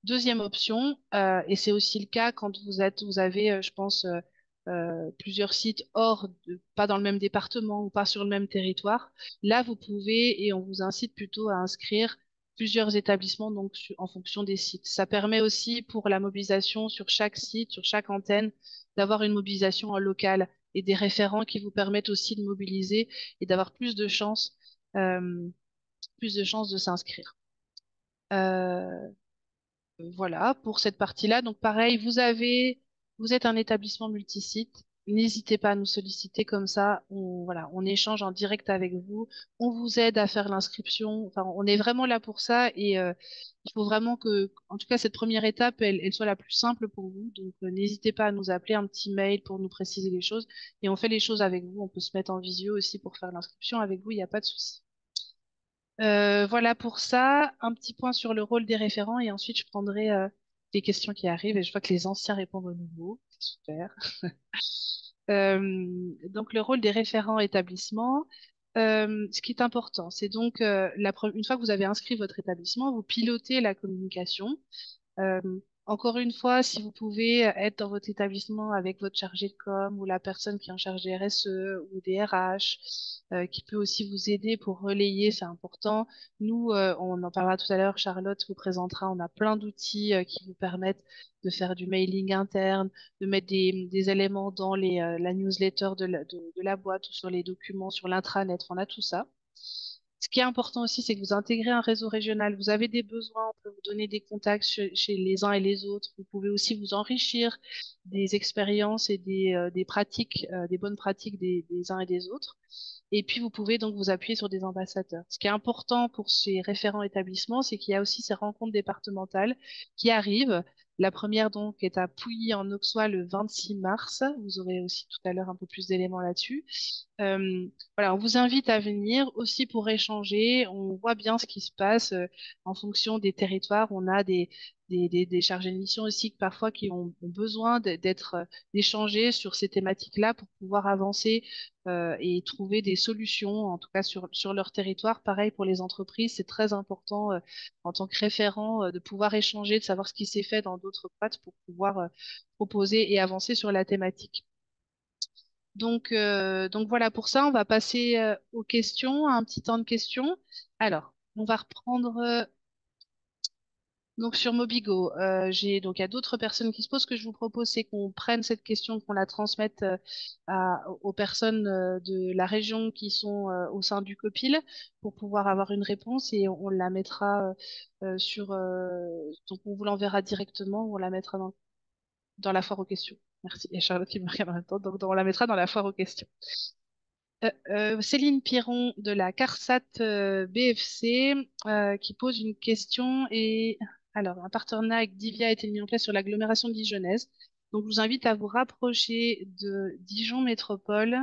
Deuxième option, et c'est aussi le cas quand vous avez, je pense, plusieurs sites pas dans le même département ou pas sur le même territoire. Là, vous pouvez, et on vous incite plutôt à inscrire plusieurs établissements donc en fonction des sites. Ça permet aussi pour la mobilisation sur chaque site, sur chaque antenne, d'avoir une mobilisation en local et des référents qui vous permettent aussi de mobiliser et d'avoir euh, plus de chances de s'inscrire. Euh, voilà pour cette partie-là. Donc pareil, vous êtes un établissement multisite. N'hésitez pas à nous solliciter comme ça. Voilà, on échange en direct avec vous. On vous aide à faire l'inscription. Enfin, on est vraiment là pour ça et il faut vraiment en tout cas, cette première étape, elle soit la plus simple pour vous. Donc, n'hésitez pas à nous appeler un petit mail pour nous préciser les choses et on fait les choses avec vous. On peut se mettre en visio aussi pour faire l'inscription avec vous. Il n'y a pas de souci. Voilà pour ça, un petit point sur le rôle des référents et ensuite je prendrai les questions qui arrivent et je vois que les anciens répondent aux nouveaux. Super. Donc le rôle des référents établissement, ce qui est important, c'est donc une fois que vous avez inscrit votre établissement, vous pilotez la communication. Euh, Encore une fois, si vous pouvez être dans votre établissement avec votre chargé de com ou la personne qui est en charge des RSE ou des RH, qui peut aussi vous aider pour relayer, c'est important. Nous, on en parlera tout à l'heure, Charlotte vous présentera, on a plein d'outils qui vous permettent de faire du mailing interne, de mettre des éléments dans la newsletter de la boîte ou sur les documents, sur l'intranet, on a tout ça. Ce qui est important aussi, c'est que vous intégrez un réseau régional. Vous avez des besoins, on peut vous donner des contacts chez les uns et les autres. Vous pouvez aussi vous enrichir des expériences et des pratiques, des bonnes pratiques des uns et des autres. Et puis, vous pouvez donc vous appuyer sur des ambassadeurs. Ce qui est important pour ces référents établissements, c'est qu'il y a aussi ces rencontres départementales qui arrivent. La première, donc, est à Pouilly en Auxois le 26 mars. Vous aurez aussi tout à l'heure un peu plus d'éléments là-dessus. Euh, voilà, on vous invite à venir aussi pour échanger. On voit bien ce qui se passe en fonction des territoires. On a des chargés de mission aussi parfois qui ont besoin d'être d'échanger sur ces thématiques-là pour pouvoir avancer et trouver des solutions, en tout cas sur leur territoire. Pareil pour les entreprises, c'est très important en tant que référent de pouvoir échanger, de savoir ce qui s'est fait dans d'autres boîtes pour pouvoir proposer et avancer sur la thématique. Donc voilà, pour ça, on va passer aux questions, à un petit temps de questions. Alors, on va reprendre donc sur Mobigo. Donc il y a d'autres personnes qui se posent. Ce que je vous propose, c'est qu'on prenne cette question, qu'on la transmette aux personnes de la région qui sont au sein du COPIL pour pouvoir avoir une réponse et on la mettra donc on vous l'enverra directement ou on la mettra dans la foire aux questions. Merci. Et Charlotte qui me regarde en même temps. Donc, on la mettra dans la foire aux questions. Céline Piron de la CARSAT BFC qui pose une question. Alors, un partenariat avec Divia a été mis en place sur l'agglomération dijonnaise. Donc, je vous invite à vous rapprocher de Dijon Métropole.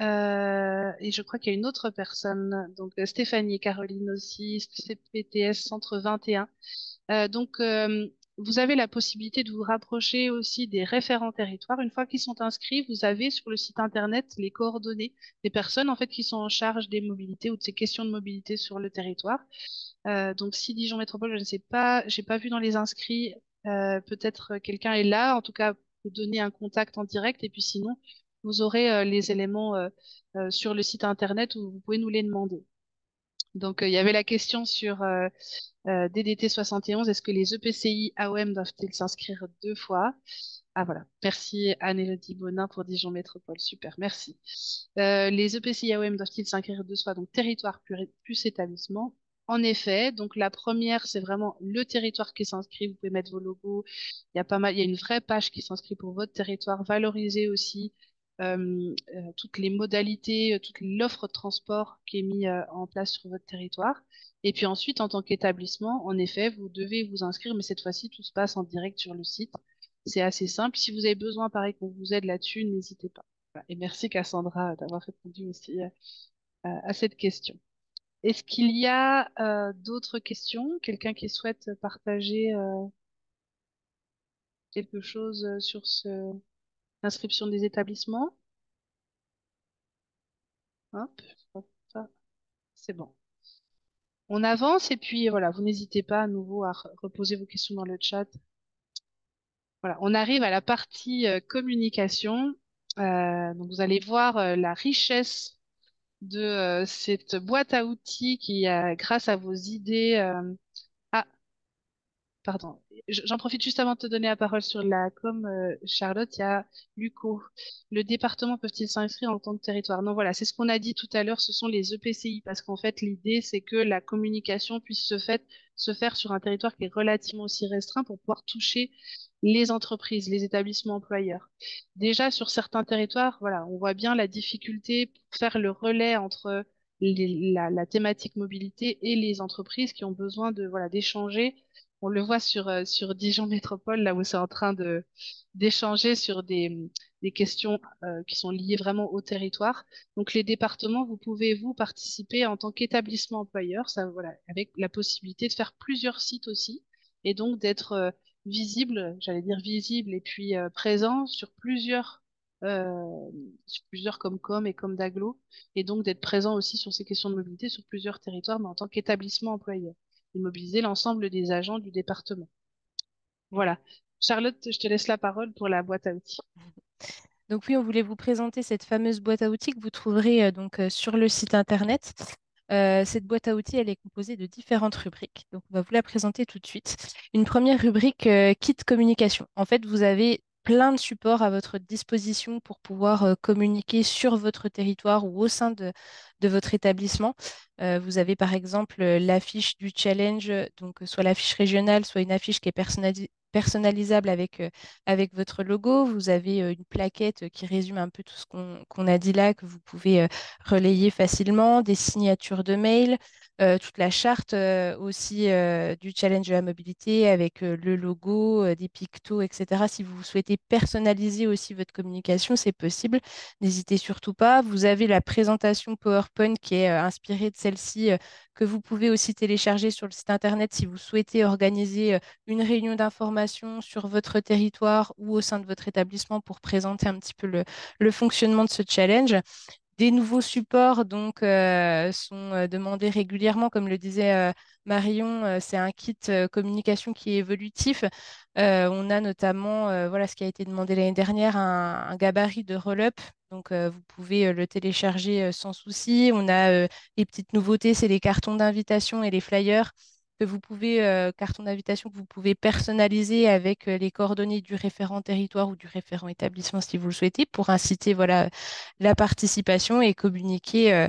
Et je crois qu'il y a une autre personne, donc Stéphanie et Caroline aussi, CPTS Centre 21. Vous avez la possibilité de vous rapprocher aussi des référents territoires. Une fois qu'ils sont inscrits, vous avez sur le site internet les coordonnées des personnes en fait qui sont en charge des mobilités ou de ces questions de mobilité sur le territoire. Donc si Dijon Métropole, je ne sais pas, j'ai pas vu dans les inscrits, peut-être quelqu'un est là. En tout cas, vous donner un contact en direct et puis sinon, vous aurez les éléments sur le site internet où vous pouvez nous les demander. Donc, il y avait la question sur DDT 71. Est-ce que les EPCI AOM doivent-ils s'inscrire 2 fois? Ah voilà. Merci Anne-Élodie Bonin pour Dijon Métropole. Super, merci. Les EPCI AOM doivent-ils s'inscrire 2 fois? Donc, territoire plus établissement. En effet, donc la première, c'est vraiment le territoire qui s'inscrit. Vous pouvez mettre vos logos. Il y a pas mal, il y a une vraie page qui s'inscrit pour votre territoire. Valoriser aussi toutes les modalités, toute l'offre de transport qui est mise en place sur votre territoire. Et puis ensuite, en tant qu'établissement, en effet, vous devez vous inscrire, mais cette fois-ci, tout se passe en direct sur le site. C'est assez simple. Si vous avez besoin, pareil, qu'on vous aide là-dessus, n'hésitez pas. Voilà. Et merci Cassandra d'avoir répondu aussi à cette question. Est-ce qu'il y a d'autres questions? Quelqu'un qui souhaite partager quelque chose sur l'inscription des établissements? Hop, ça, c'est bon. On avance et puis voilà, vous n'hésitez pas à nouveau à reposer vos questions dans le chat. Voilà, on arrive à la partie communication. Donc vous allez voir la richesse de cette boîte à outils qui, grâce à vos idées, ah, pardon. J'en profite juste avant de te donner la parole sur la com, Charlotte. Il y a Luco. Le département peut-il s'inscrire en tant que territoire? Non, voilà, c'est ce qu'on a dit tout à l'heure. Ce sont les EPCI parce qu'en fait, l'idée, c'est que la communication puisse se faire sur un territoire qui est relativement aussi restreint pour pouvoir toucher les entreprises, les établissements employeurs. Déjà, sur certains territoires, voilà, on voit bien la difficulté pour faire le relais entre la thématique mobilité et les entreprises qui ont besoin de, voilà, d'échanger. On le voit sur Dijon Métropole, là où c'est en train d'échanger sur des questions qui sont liées vraiment au territoire. Donc les départements, vous pouvez vous participer en tant qu'établissement employeur, ça voilà, avec la possibilité de faire plusieurs sites aussi, et donc d'être visible, j'allais dire visible, et puis présent sur plusieurs Comcom et comme d'aglo, et donc d'être présent aussi sur ces questions de mobilité sur plusieurs territoires, mais en tant qu'établissement employeur et mobiliser l'ensemble des agents du département. Voilà. Charlotte, je te laisse la parole pour la boîte à outils. Donc oui, on voulait vous présenter cette fameuse boîte à outils que vous trouverez sur le site internet. Cette boîte à outils, elle est composée de différentes rubriques. Donc on va vous la présenter tout de suite. Une première rubrique, kit communication. En fait, vous avez plein de supports à votre disposition pour pouvoir communiquer sur votre territoire ou au sein de votre établissement. Vous avez par exemple l'affiche du challenge, donc soit l'affiche régionale, soit une affiche qui est personnalisable avec votre logo. Vous avez une plaquette qui résume un peu tout ce qu'on a dit là, que vous pouvez relayer facilement, des signatures de mail, toute la charte aussi du challenge de la mobilité avec le logo, des pictos, etc. Si vous souhaitez personnaliser aussi votre communication, c'est possible. N'hésitez surtout pas. Vous avez la présentation PowerPoint qui est inspirée de celle-ci, que vous pouvez aussi télécharger sur le site Internet si vous souhaitez organiser une réunion d'information sur votre territoire ou au sein de votre établissement pour présenter un petit peu le fonctionnement de ce challenge. Des nouveaux supports donc sont demandés régulièrement, comme le disait Marion, c'est un kit communication qui est évolutif. On a notamment, voilà, ce qui a été demandé l'année dernière, un gabarit de roll-up. Donc vous pouvez le télécharger sans souci. On a les petites nouveautés, c'est les cartons d'invitation et les flyers que vous pouvez, cartons d'invitation que vous pouvez personnaliser avec les coordonnées du référent territoire ou du référent établissement si vous le souhaitez, pour inciter voilà, la participation et communiquer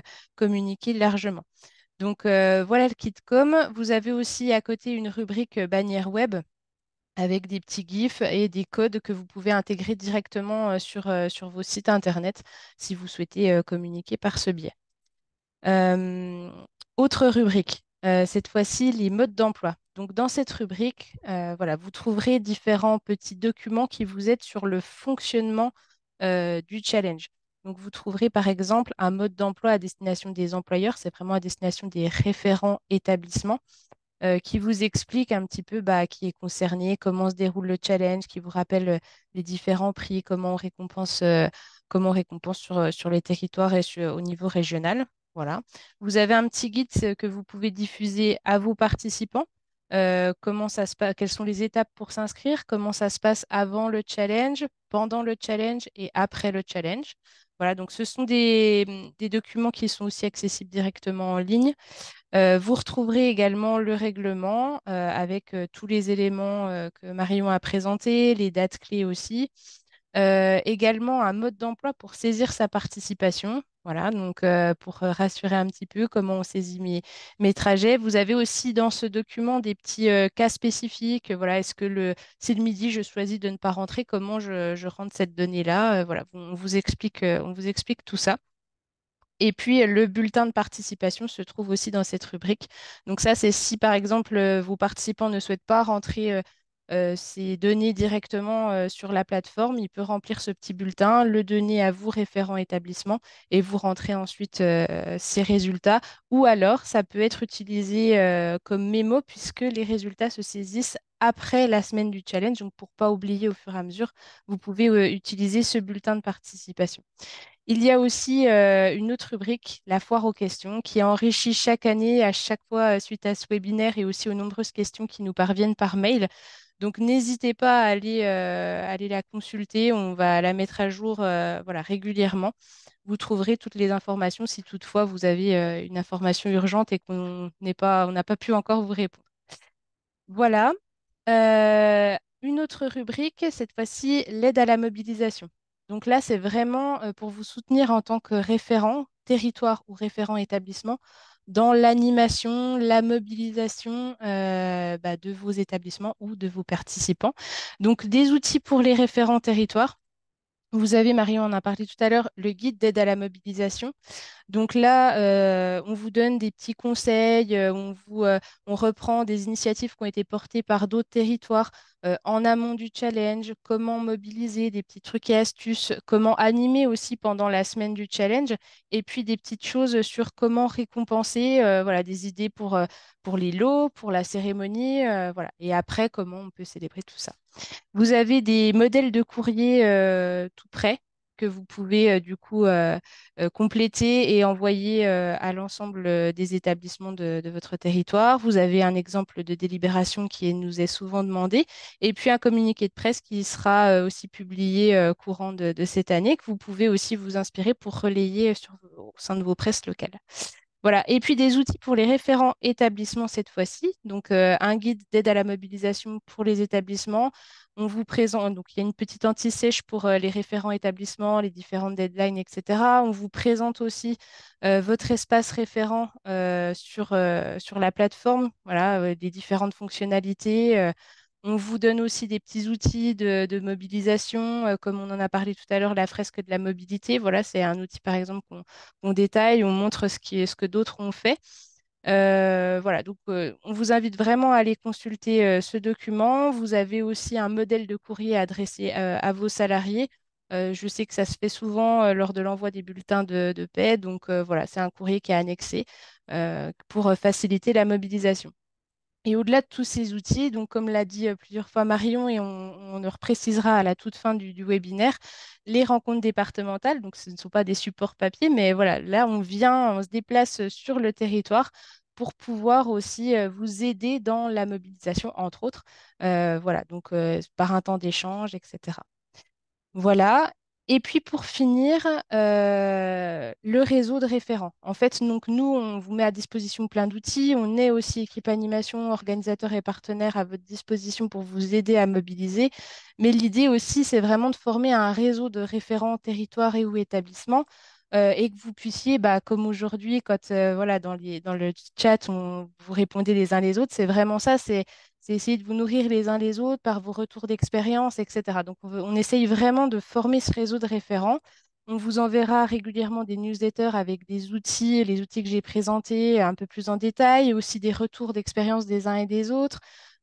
largement. Donc voilà le kit com. Vous avez aussi à côté une rubrique bannière web avec des petits GIFs et des codes que vous pouvez intégrer directement sur vos sites Internet si vous souhaitez communiquer par ce biais. Euh, Autre rubrique, cette fois-ci les modes d'emploi. Donc dans cette rubrique, voilà, vous trouverez différents petits documents qui vous aident sur le fonctionnement du challenge. Donc vous trouverez par exemple un mode d'emploi à destination des employeurs, c'est vraiment à destination des référents établissements, qui vous explique un petit peu qui est concerné, comment se déroule le challenge, qui vous rappelle les différents prix, comment on récompense sur les territoires et au niveau régional. Voilà. Vous avez un petit guide que vous pouvez diffuser à vos participants. Comment ça se passe, quelles sont les étapes pour s'inscrire, comment ça se passe avant le challenge, pendant le challenge et après le challenge. Voilà, donc ce sont des documents qui sont aussi accessibles directement en ligne. Vous retrouverez également le règlement avec tous les éléments que Marion a présentés, les dates clés aussi. Également un mode d'emploi pour saisir sa participation. Voilà, donc pour rassurer un petit peu comment on saisit mes trajets. Vous avez aussi dans ce document des petits cas spécifiques. Voilà, est-ce que si le midi je choisis de ne pas rentrer, comment je rentre cette donnée-là? Voilà, on vous explique tout ça. Et puis, le bulletin de participation se trouve aussi dans cette rubrique. Donc ça, c'est si, par exemple, vos participants ne souhaitent pas rentrer ces données directement sur la plateforme, il peut remplir ce petit bulletin, le donner à vous, référent établissement, et vous rentrez ensuite ces résultats. Ou alors, ça peut être utilisé comme mémo, puisque les résultats se saisissent après la semaine du challenge. Donc, pour ne pas oublier au fur et à mesure, vous pouvez utiliser ce bulletin de participation. Il y a aussi une autre rubrique, la foire aux questions, qui est enrichie chaque année, à chaque fois suite à ce webinaire et aussi aux nombreuses questions qui nous parviennent par mail. Donc n'hésitez pas à aller la consulter, on va la mettre à jour voilà, régulièrement. Vous trouverez toutes les informations si toutefois vous avez une information urgente et on n'a pas pu encore vous répondre. Voilà. Une autre rubrique, cette fois-ci, l'aide à la mobilisation. Donc là, c'est vraiment pour vous soutenir en tant que référent territoire ou référent établissement dans l'animation, la mobilisation de vos établissements ou de vos participants. Donc des outils pour les référents territoires. Vous avez, Marion en a parlé tout à l'heure, le guide d'aide à la mobilisation. Donc là, on vous donne des petits conseils, on reprend des initiatives qui ont été portées par d'autres territoires en amont du challenge, comment mobiliser, des petits trucs et astuces, comment animer aussi pendant la semaine du challenge, et puis des petites choses sur comment récompenser, voilà, des idées pour les lots, pour la cérémonie, voilà. Et après, comment on peut célébrer tout ça. Vous avez des modèles de courrier tout prêts que vous pouvez du coup compléter et envoyer à l'ensemble des établissements de votre territoire. Vous avez un exemple de délibération qui nous est souvent demandé et puis un communiqué de presse qui sera aussi publié courant de cette année que vous pouvez aussi vous inspirer pour relayer au sein de vos presses locales. Voilà. Et puis des outils pour les référents établissements cette fois-ci. Donc, un guide d'aide à la mobilisation pour les établissements. On vous présente, donc il y a une petite anti-sèche pour les référents établissements, les différentes deadlines, etc. On vous présente aussi votre espace référent sur la plateforme, voilà, des différentes fonctionnalités. On vous donne aussi des petits outils de mobilisation, comme on en a parlé tout à l'heure, la fresque de la mobilité. Voilà, c'est un outil, par exemple, qu'on détaille, on montre ce que d'autres ont fait. Voilà, donc on vous invite vraiment à aller consulter ce document. Vous avez aussi un modèle de courrier adressé à vos salariés. Je sais que ça se fait souvent lors de l'envoi des bulletins de paie. Donc voilà, c'est un courrier qui est annexé pour faciliter la mobilisation. Et au-delà de tous ces outils, donc comme l'a dit plusieurs fois Marion, et on le reprécisera à la toute fin du webinaire, les rencontres départementales, donc ce ne sont pas des supports papier, mais voilà, là on se déplace sur le territoire pour pouvoir aussi vous aider dans la mobilisation, entre autres. Voilà, donc par un temps d'échange, etc. Voilà. Et puis pour finir, le réseau de référents. En fait, donc nous, on vous met à disposition plein d'outils. On est aussi équipe animation, organisateur et partenaire à votre disposition pour vous aider à mobiliser. Mais l'idée aussi, c'est vraiment de former un réseau de référents territoire et ou établissements. Et que vous puissiez, bah, comme aujourd'hui, quand voilà, dans le chat, vous répondez les uns les autres, c'est vraiment ça, c'est essayer de vous nourrir les uns les autres par vos retours d'expérience, etc. Donc, on essaye vraiment de former ce réseau de référents. On vous enverra régulièrement des newsletters avec des outils, les outils que j'ai présentés un peu plus en détail, et aussi des retours d'expérience des uns et des autres.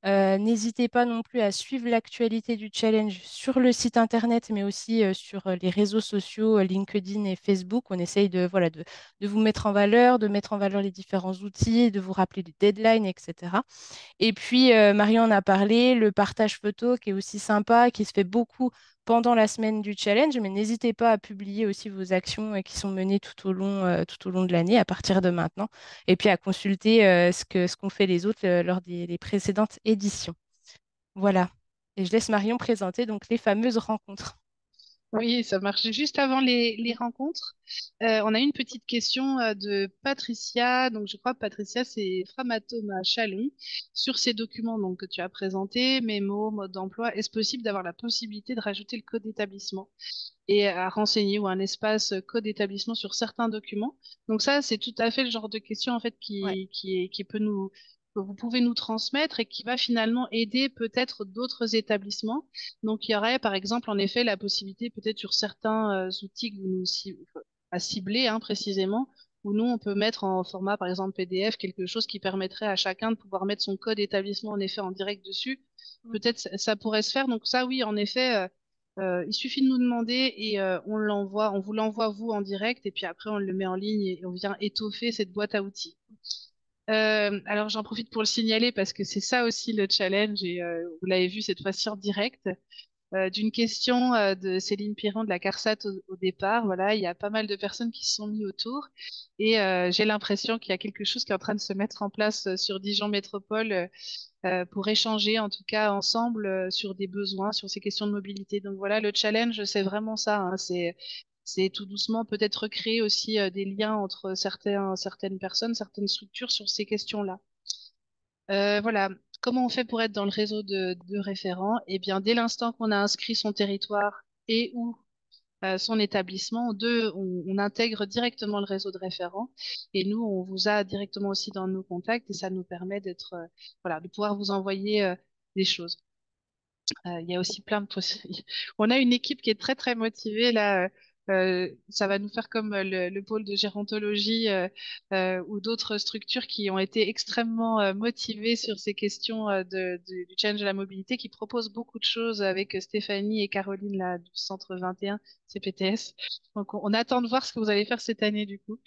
N'hésitez pas non plus à suivre l'actualité du challenge sur le site internet, mais aussi sur les réseaux sociaux, LinkedIn et Facebook. On essaye voilà, de vous mettre en valeur, de mettre en valeur les différents outils, de vous rappeler les deadlines, etc. Et puis, Marion en a parlé, le partage photo qui est aussi sympa, qui se fait beaucoup pendant la semaine du challenge, mais n'hésitez pas à publier aussi vos actions qui sont menées tout au long de l'année à partir de maintenant, et puis à consulter ce qu'ont fait les autres lors des précédentes éditions. Voilà. Et je laisse Marion présenter donc les fameuses rencontres. Oui, ça marche. Juste avant les rencontres, on a une petite question de Patricia. Donc, je crois, Patricia, c'est Framatome Chalon. Sur ces documents donc, que tu as présentés, mémo, mode d'emploi, est-ce possible d'avoir la possibilité de rajouter le code d'établissement et à renseigner ou un espace code d'établissement sur certains documents? Donc ça, c'est tout à fait le genre de question en fait Ouais. qui peut que vous pouvez nous transmettre et qui va finalement aider peut-être d'autres établissements. Donc il y aurait par exemple en effet la possibilité peut-être sur certains outils que vous nous à cibler précisément, où nous on peut mettre en format par exemple PDF quelque chose qui permettrait à chacun de pouvoir mettre son code établissement en effet en direct dessus. Peut-être ça pourrait se faire. Donc ça oui en effet. Il suffit de nous demander et on vous l'envoie vous en direct et puis après on le met en ligne et on vient étoffer cette boîte à outils. Alors j'en profite pour le signaler parce que c'est ça aussi le challenge et vous l'avez vu cette fois-ci en direct. D'une question de Céline Piron de la CARSAT au départ. Voilà, il y a pas mal de personnes qui se sont mis autour et j'ai l'impression qu'il y a quelque chose qui est en train de se mettre en place sur Dijon Métropole pour échanger en tout cas ensemble sur des besoins, sur ces questions de mobilité. Donc voilà, le challenge, c'est vraiment ça. C'est tout doucement peut-être recréer aussi des liens entre certaines personnes, certaines structures sur ces questions-là. Voilà. Comment on fait pour être dans le réseau de référents? Eh bien, dès l'instant qu'on a inscrit son territoire et ou son établissement, on intègre directement le réseau de référents et nous, on vous a directement aussi dans nos contacts et ça nous permet voilà, de pouvoir vous envoyer des choses. Il y a aussi plein de possibilités. On a une équipe qui est très très motivée là. Ça va nous faire comme le pôle de gérontologie ou d'autres structures qui ont été extrêmement motivées sur ces questions du challenge de la mobilité, qui proposent beaucoup de choses avec Stéphanie et Caroline là, du Centre 21 CPTS. Donc on attend de voir ce que vous allez faire cette année du coup.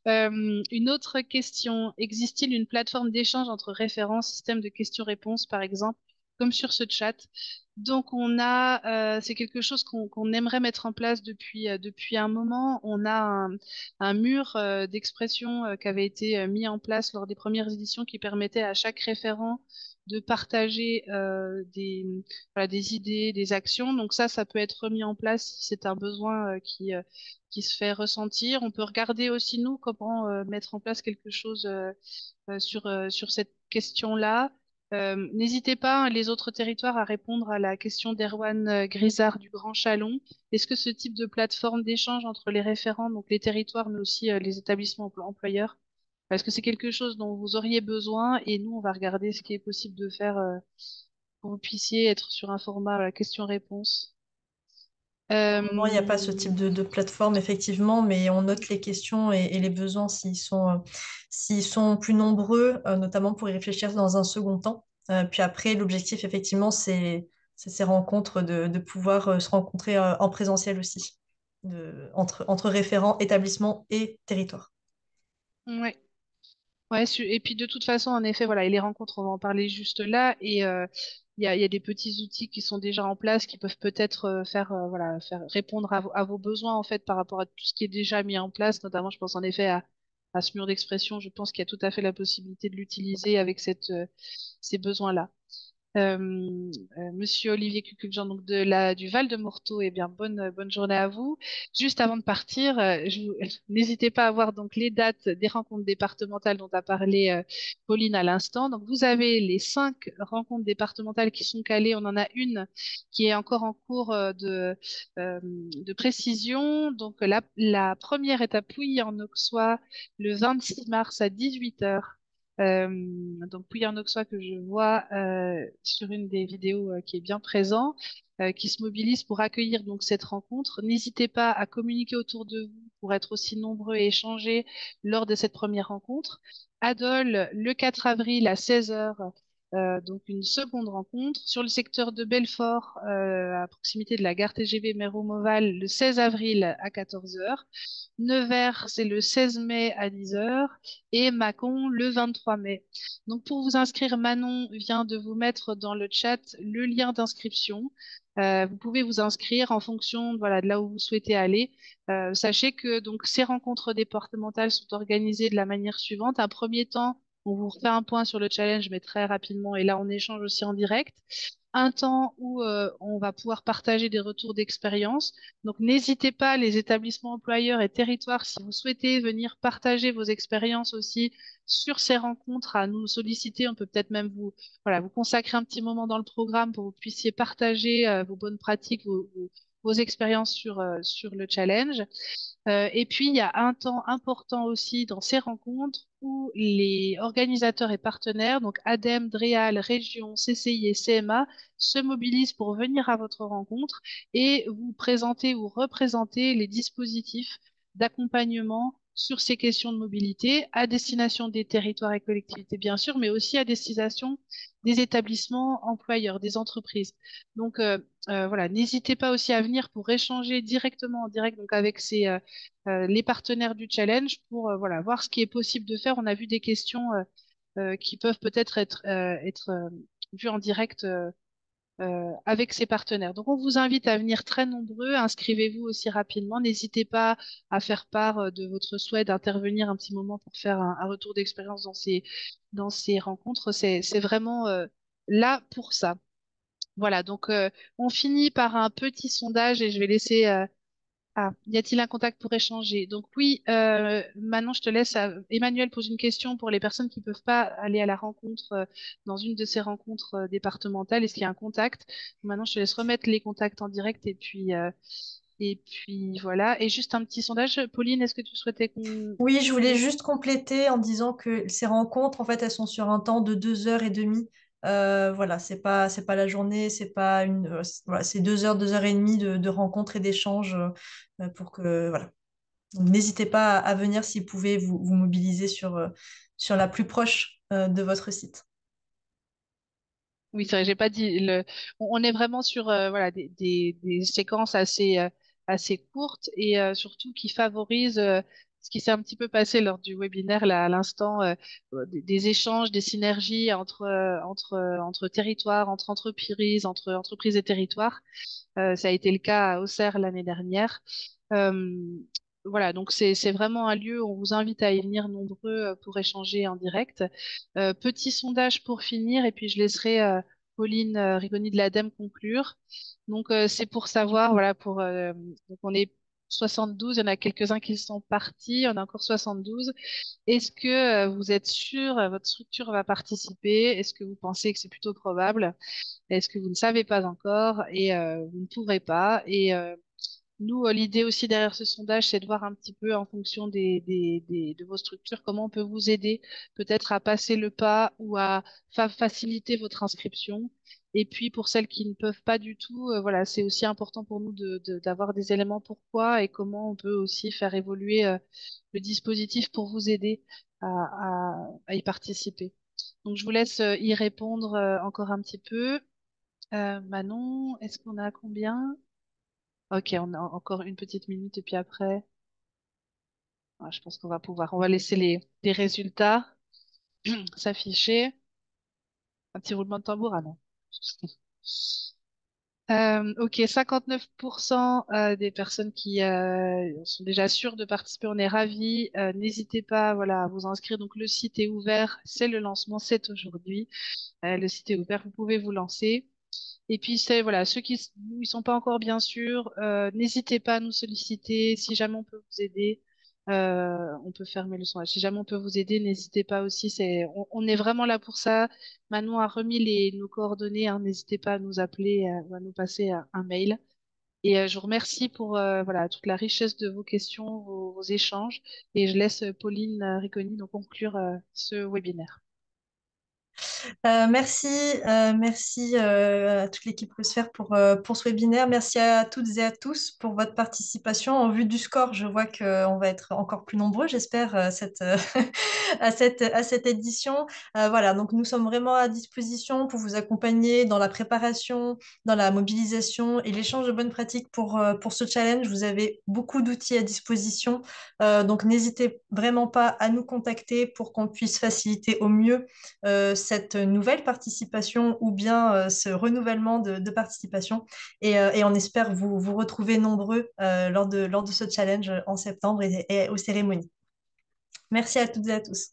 Une autre question, existe-t-il une plateforme d'échange entre référents, système de questions-réponses par exemple, comme sur ce chat? Donc c'est quelque chose qu'on aimerait mettre en place depuis un moment. On a un mur d'expression qui avait été mis en place lors des premières éditions qui permettait à chaque référent de partager voilà, des idées, des actions. Donc ça peut être remis en place si c'est un besoin qui se fait ressentir. On peut regarder aussi nous comment mettre en place quelque chose sur cette question-là. N'hésitez pas, hein, les autres territoires, à répondre à la question d'Erwan Grisard du Grand Chalon. Est-ce que ce type de plateforme d'échange entre les référents, donc les territoires, mais aussi les établissements employeurs, est-ce que c'est quelque chose dont vous auriez besoin? Et nous, on va regarder ce qui est possible de faire pour que vous puissiez être sur un format question-réponse. Pour le moment, il n'y a pas ce type de plateforme, effectivement, mais on note les questions et les besoins s'ils sont plus nombreux, notamment pour y réfléchir dans un second temps. Puis après, l'objectif, effectivement, c'est ces rencontres, de pouvoir se rencontrer en présentiel aussi, entre référents, établissements et territoires. Ouais. Ouais, et puis de toute façon, en effet, voilà, et les rencontres, on va en parler juste là. Et il y a des petits outils qui sont déjà en place qui peuvent peut-être faire répondre à vos besoins en fait par rapport à tout ce qui est déjà mis en place. Notamment, je pense en effet à ce mur d'expression. Je pense qu'il y a tout à fait la possibilité de l'utiliser avec ces besoins-là. Monsieur Olivier Cuculjean, donc du Val de Morteau, eh bien bonne journée à vous. Juste avant de partir, n'hésitez pas à voir donc les dates des rencontres départementales dont a parlé Pauline à l'instant. Donc vous avez les 5 rencontres départementales qui sont calées. On en a une qui est encore en cours de précision. Donc la première est à Pouilly-en-Auxois le 26 mars à 18 heures. Euh, donc Pouilly Auxois que je vois sur une des vidéos qui est bien présent, qui se mobilise pour accueillir donc cette rencontre. N'hésitez pas à communiquer autour de vous pour être aussi nombreux et échanger lors de cette première rencontre. Adol, le 4 avril à 16 heures, donc une seconde rencontre. Sur le secteur de Belfort, à proximité de la gare TGV Méromoval, le 16 avril à 14 heures. Nevers, c'est le 16 mai à 10 heures et Mâcon le 23 mai. Donc pour vous inscrire, Manon vient de vous mettre dans le chat le lien d'inscription. Vous pouvez vous inscrire en fonction voilà, de là où vous souhaitez aller. Sachez que donc ces rencontres départementales sont organisées de la manière suivante. Un premier temps, on vous refait un point sur le challenge, mais très rapidement, et là on échange aussi en direct. Un temps où on va pouvoir partager des retours d'expérience. Donc, n'hésitez pas, les établissements employeurs et territoires, si vous souhaitez venir partager vos expériences aussi sur ces rencontres, à nous solliciter. On peut peut-être même vous consacrer un petit moment dans le programme pour que vous puissiez partager vos bonnes pratiques, vos expériences sur le challenge. Et puis, il y a un temps important aussi dans ces rencontres où les organisateurs et partenaires, donc ADEME, DREAL, Région, CCI et CMA, se mobilisent pour venir à votre rencontre et vous présenter ou représenter les dispositifs d'accompagnement sur ces questions de mobilité à destination des territoires et collectivités, bien sûr, mais aussi à destination des établissements employeurs, des entreprises. Donc, voilà, n'hésitez pas aussi à venir pour échanger directement en direct donc avec les partenaires du challenge pour voilà, voir ce qui est possible de faire. On a vu des questions qui peuvent peut-être être vues en direct avec ces partenaires. Donc, on vous invite à venir très nombreux. Inscrivez-vous aussi rapidement. N'hésitez pas à faire part de votre souhait d'intervenir un petit moment pour faire un retour d'expérience dans ces rencontres. C'est vraiment là pour ça. Voilà, donc on finit par un petit sondage et je vais laisser y a-t-il un contact pour échanger? Donc oui, Manon, je te laisse. Emmanuel pose une question pour les personnes qui ne peuvent pas aller à la rencontre dans une de ces rencontres départementales. Est-ce qu'il y a un contact? Maintenant, je te laisse remettre les contacts en direct et puis voilà. Et juste un petit sondage. Pauline, est-ce que tu souhaitais qu'on... Oui, je voulais juste compléter en disant que ces rencontres, en fait, elles sont sur un temps de 2 heures et demie. Voilà, c'est pas la journée, c'est pas voilà, c'est 2 heures, 2 heures et demie de rencontres et d'échanges pour que, voilà. Donc, n'hésitez pas à venir si vous pouvez vous mobiliser sur la plus proche de votre site. Oui, c'est vrai, j'ai pas dit. On est vraiment sur voilà, des séquences assez courtes et surtout qui favorisent ce qui s'est un petit peu passé lors du webinaire là à l'instant, des échanges, des synergies entre territoires, entre entreprises, entre entreprises et territoires. Ça a été le cas à Auxerre l'année dernière. Euh, voilà, donc c'est vraiment un lieu où on vous invite à y venir nombreux pour échanger en direct. Petit sondage pour finir, et puis je laisserai Pauline Rigoni de l'ADEME conclure. Donc c'est pour savoir, voilà, donc on est 72, il y en a quelques-uns qui sont partis, on a encore 72. Est-ce que vous êtes sûr, votre structure va participer? Est-ce que vous pensez que c'est plutôt probable? Est-ce que vous ne savez pas encore et vous ne pourrez pas? Et nous, l'idée aussi derrière ce sondage, c'est de voir un petit peu en fonction de vos structures, comment on peut vous aider peut-être à passer le pas ou à faciliter votre inscription. Et puis pour celles qui ne peuvent pas du tout, voilà, c'est aussi important pour nous d'avoir des éléments pourquoi et comment on peut aussi faire évoluer le dispositif pour vous aider à y participer. Donc je vous laisse y répondre encore un petit peu. Manon, est-ce qu'on a combien? Ok, on a encore une petite minute et puis après, je pense qu'on va pouvoir. On va laisser les résultats s'afficher. Un petit roulement de tambour, ah non. Ok, 59% des personnes qui sont déjà sûres de participer, on est ravis. N'hésitez pas, voilà, à vous inscrire. Donc le site est ouvert, c'est le lancement, c'est aujourd'hui. Le site est ouvert, vous pouvez vous lancer. Et puis, c'est, voilà, ceux qui ne sont pas encore bien sûrs, n'hésitez pas à nous solliciter. Si jamais on peut vous aider, on peut fermer le sondage. Si jamais on peut vous aider, n'hésitez pas aussi. On est vraiment là pour ça. Manon a remis nos coordonnées, hein. N'hésitez pas à nous appeler ou à nous passer un mail. Et je vous remercie pour voilà, toute la richesse de vos questions, vos échanges. Et je laisse Pauline Ricconi donc conclure ce webinaire. Merci, merci à toute l'équipe Prosphère pour ce webinaire. Merci à toutes et à tous pour votre participation. En vue du score, je vois qu'on va être encore plus nombreux, j'espère, à cette édition. Voilà, donc nous sommes vraiment à disposition pour vous accompagner dans la préparation, dans la mobilisation et l'échange de bonnes pratiques pour ce challenge. Vous avez beaucoup d'outils à disposition, donc n'hésitez vraiment pas à nous contacter pour qu'on puisse faciliter au mieux cette nouvelle participation ou bien ce renouvellement de participation. Et on espère vous retrouver nombreux lors de ce challenge en septembre et aux cérémonies. Merci à toutes et à tous.